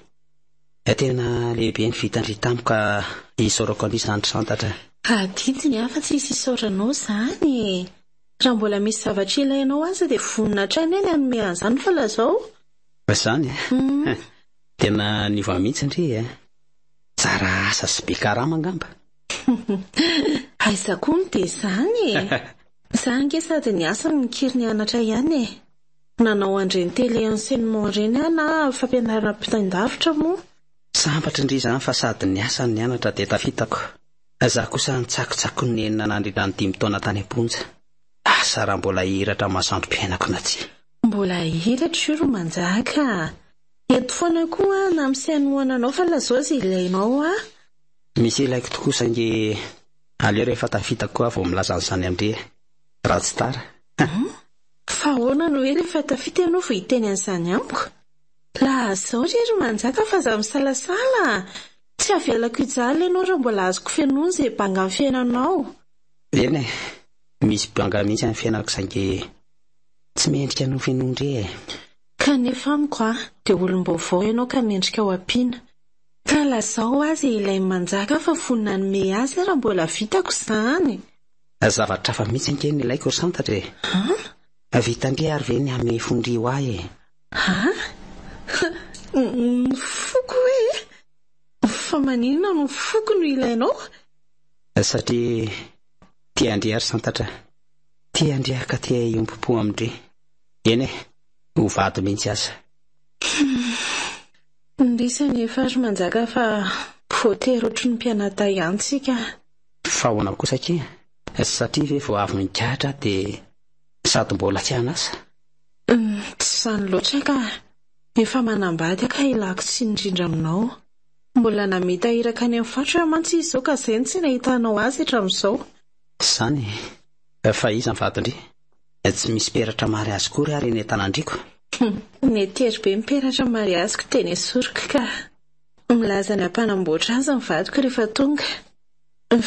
tena lehibe ny vitandry tamiko ka isaorako an'izany santatra adidiny afa tsy isy isauranao izany raha mbola misy zavatra ilainao aza dia vonina hatrany eny anome an'izany fa lazao izany tena niva mihitsy indry tsara asa sy be karama angamba aiza koa ny dia izany izany nge sady ny asa ny kiry ny anatra ihany nanao andreny télé enseignement ireny na fampianarana mpitain-davitra moa sambatra indry izany fa sady ny asa ny anatra dia tafitako za kosa nitsakotsako ny enina nandrindra ny 5 taona tany am-ponja asa raha mbola hiratra masandrom-piainako na tsy mbola hiratra io ro manjaka eto foana koa na misainoana anao fa lazao azy ilainao misy ilaiko tokoa saingy aleo rehefa tafitako koa vao milaza n'izany amindre raha tsy tara fa ahoana no hoe rehefa tafita ianao vao hiteny an'izany amiko lazao ry ro manjaka fa za misalasala tsy avelako ijaly ianao raha mbola azoko fianoana izay banga amin'ny fiainanao eny misy banga mihitsy amin'ny fiainako saingy tsy mendrika no fianondre kanefa amiko dia olom-baovao ianao ka mendrika ao ampiana ka lazao azy ilay manjaka fa vonina nome azy raha mbola vitako izany zavatra fa mihitsy ankeny ilaiko santatra vitandry ary ve ny ame fondry ho ahy ny foko hoe fa maninona no foko no ilainao satria tia andry ary santatra tia andry ka tia iompopo amindre eny ho vady mihitsy aza ndrisany efa ry manjaka fa voatery ohatry ny mpianata ihany sika fa hoana kosa ke satria ve vao avy mikahatra dia sady mbola tsy hanasa tsy izany loatra ka efa manambady ka ilako sy indrindra aminao. Mbola namita iraka any amin'ny fatra mantsy izy izao ka izay ny tsy nahitanao azy hatramin'izao. Izany fa iza mivadindry tsy misy peratra mariazy kory ary ny tanandriko. Ny tery be miperatra mariaziko teny sorika ka milaza ny ampanamboatra azy mivadiko rehefa tonga.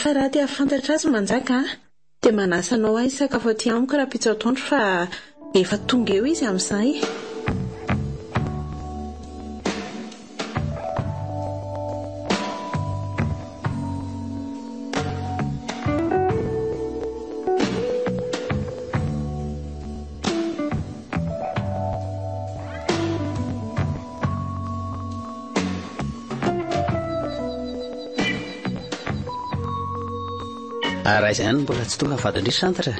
Fa raha tia fantatra azy manjaka dia manasanao ahy sakafo aty amiko raha pitsaotondro fa efa tonga eo izy amin'izay. Raha izany mbola tsy tonga vadindry santatra.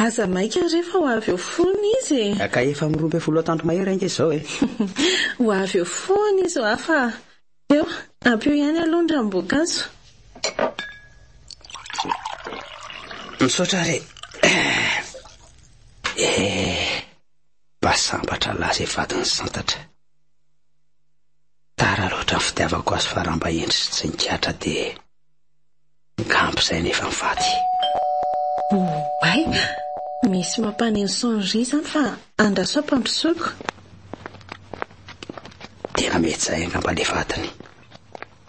Aza maika rehefa ho avy eo foana izy. Ka efa mirombe folo tanto mahery ange izao Ho avy eo foana izy hafa. Eo, ampio ihany aloha ny ranom-boankazo. Misaotra re. Mba sambatra laza vadiny santatra. Tara loatra ny fitiavako azy fa raha mba endry sy tsy nikatra dia Gampo izay nefa mivady. Ay, misy mampaneno sonnerie izany fa andraso ampandrosoko. Tena mety izay angamba ilay vadiny.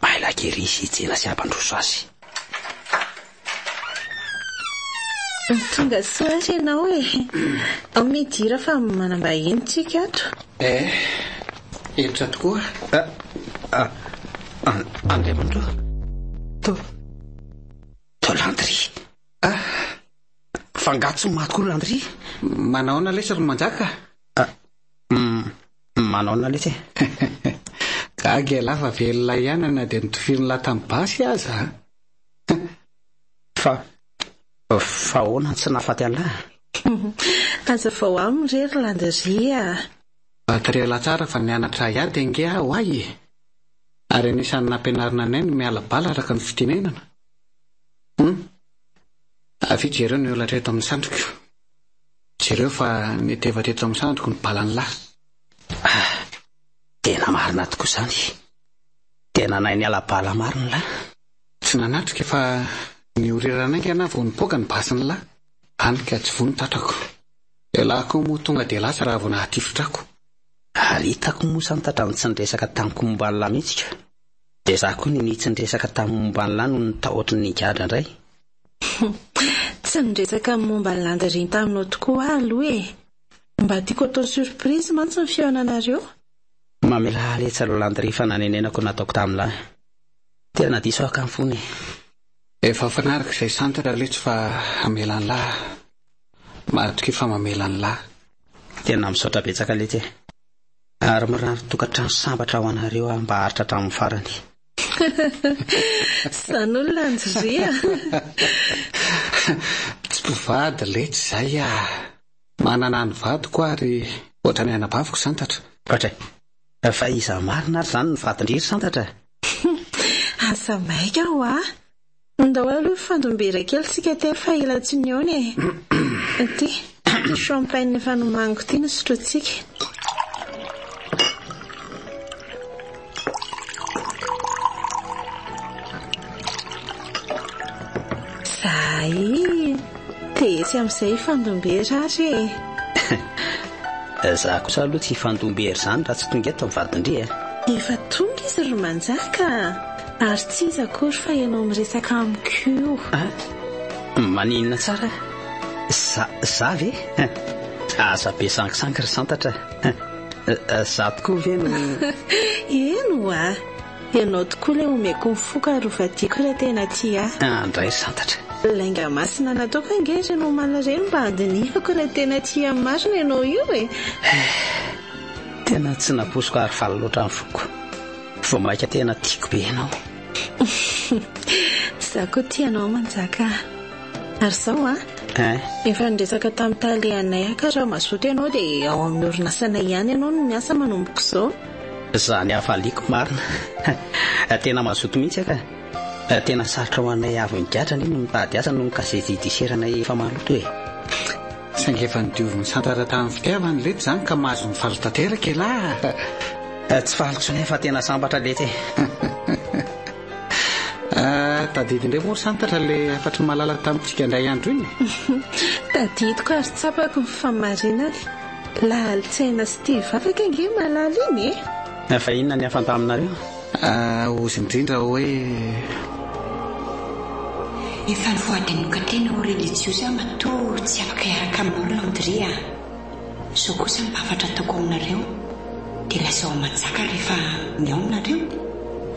Maila kely izy hijery sy ampandroso azy. Tonga soa ianao ao midira fa manambahiny tsika ato. Elitra tokoa. Andriamandro. Landry. Fangatso maty koa Landry. Manaona lesy ry manjaka? Manaona lesy. Gaga lafa velona ihany na dia nitoviny lahy basy aza. Fa ahoana tsy nahafaty an'lahy? Aza vao aminy rery Landry. Batrela tsara fa nianatra iady ange aho ahy. Ary anisan'ny nampianarina anay ny miala bala araka ny fitenenana. Fijereo ny olatra eto amin'ny sandriko. Jereo fa nitevatra eto amin'ny sandriko ny balany lahy. Tena marina tokoa izany. Tena nay ny ala-bala marina lahy. Tsy nanatrika fa ny oriranangy ana vao nipoaka ny basiny lahy. Anika tsy vao nitatrako. Ilay lahy koa moa tonga dia lasa raha vao nahatifitrako. Hitako moa santatra ny tsy niresaka tamiko momba ny lahy mihitsy ka. Dia izaho koa ny tsy niresaka tamin'ny momba ny lahy no nitahotra ny gadra indray. Tsy niresaka momba ny Landry taminao tokoa aloha mba tiako atao surprise mantsy ny fihaonanareo. Mamela aletsa aloha Landry fa nanenenako nataoko tamin'lahy. Tena diso aka amin'ny fony. Efa fanaraka izay santatra letsy fa amela ny lahy. Maritoka efa mamela ny lahy. Tena misaotra betsaka letsy. Ary mirary tokantrano sambatra ho anareo mba haritra hatramin'ny farany. San'olona Landry. Tsy mpivady letsy izay manana ny vadiko ary ohatra ny anabaviko santatra. Ohatra fa iza marina ary izany ny vadindry santatra. Asa maika ho ndao aloha fandombera kely sika teo fa ilatsiny eo ny ty champagne efa nomango ty ny sotrotsika. Tesy amin'izay fandombera ary. Izaho kosa aloha tsy fandombera izany raha tsy tonga eto mivadindry. Efa tonga izy ry manjaka. Ary tsy iza akory fa ianao miresaka amiko. Maninona tsara? Za ve? Asa be sangisangy ry santatra. Za tokoa ve no... Eno ianao tokoa ilay omeko mifoka ary hovadiako raha tena ty Andray santatra. Lainga masina nataoko angery ianao malareny mba andinihako raha tena ty amin'ny marina ianao io Tena tsy naposiko ary faly loatra ny foko. Vao maika tena tiako be ianao. Za koa tianao manjaka. Ary zao efa niresaka tamin'ny talehanay ka raha mazoto ianao dia ao amin'ny orinasanay ihany ianao no miasa manomboka izao. Zany hafaliako marina. Tena mazoto mihitsy ka. Tena sarotra ho anay avy nigadra ny no mitady asa no gazety diseranay efa maloto Saingy efa nidiovin'ny santatra tamin'ny fitiavany lety izany ka mahazo ny faly tanteraka Tsy faliko sy nefa tena sambatra lety tadidy indray moa ry santatra le afatra malalaka tamintsika indray andro iny tadidiko ary tsapako ny famarinany laalitsaina sy tia vavaka nge malala iny fa inona ny afantaminareo ozy indrindra hoe efa ny voadinoka tena ho relijiosy aho matoa tsy afaka iaraka amin'olona andrea so kosa mibafatra ataoko aminareo dia lazao manjaka rehefa miaonareo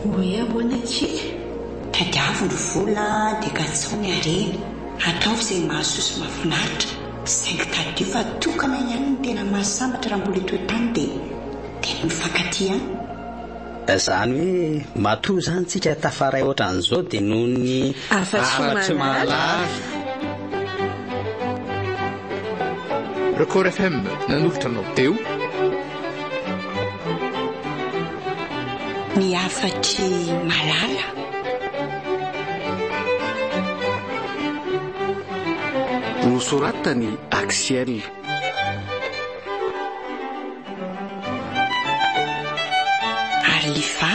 hoe ahoana tsy tadiavo ny vola dia katsao ny arena ataovy izay mahasosy mahafinaritra saingy tadio fa tokana ihany ny tena mahasambatra raha mbola eto tany dia mifankaty ihany izany hoe matoa izany tsika tafaray ohatran'izao dia noho ny afa-tsy malala Record FM nanolotra anao teo ny afatry malala nosoratany Axiel Arlifa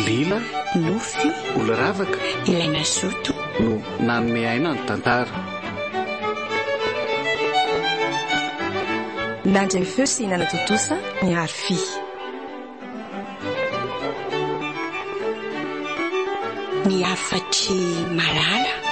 Lila Nofy Oloravaka Ilaina Soto no nanome aina ny tantara Nandray feo sy nanatotosa ny Arfi ny afatry malala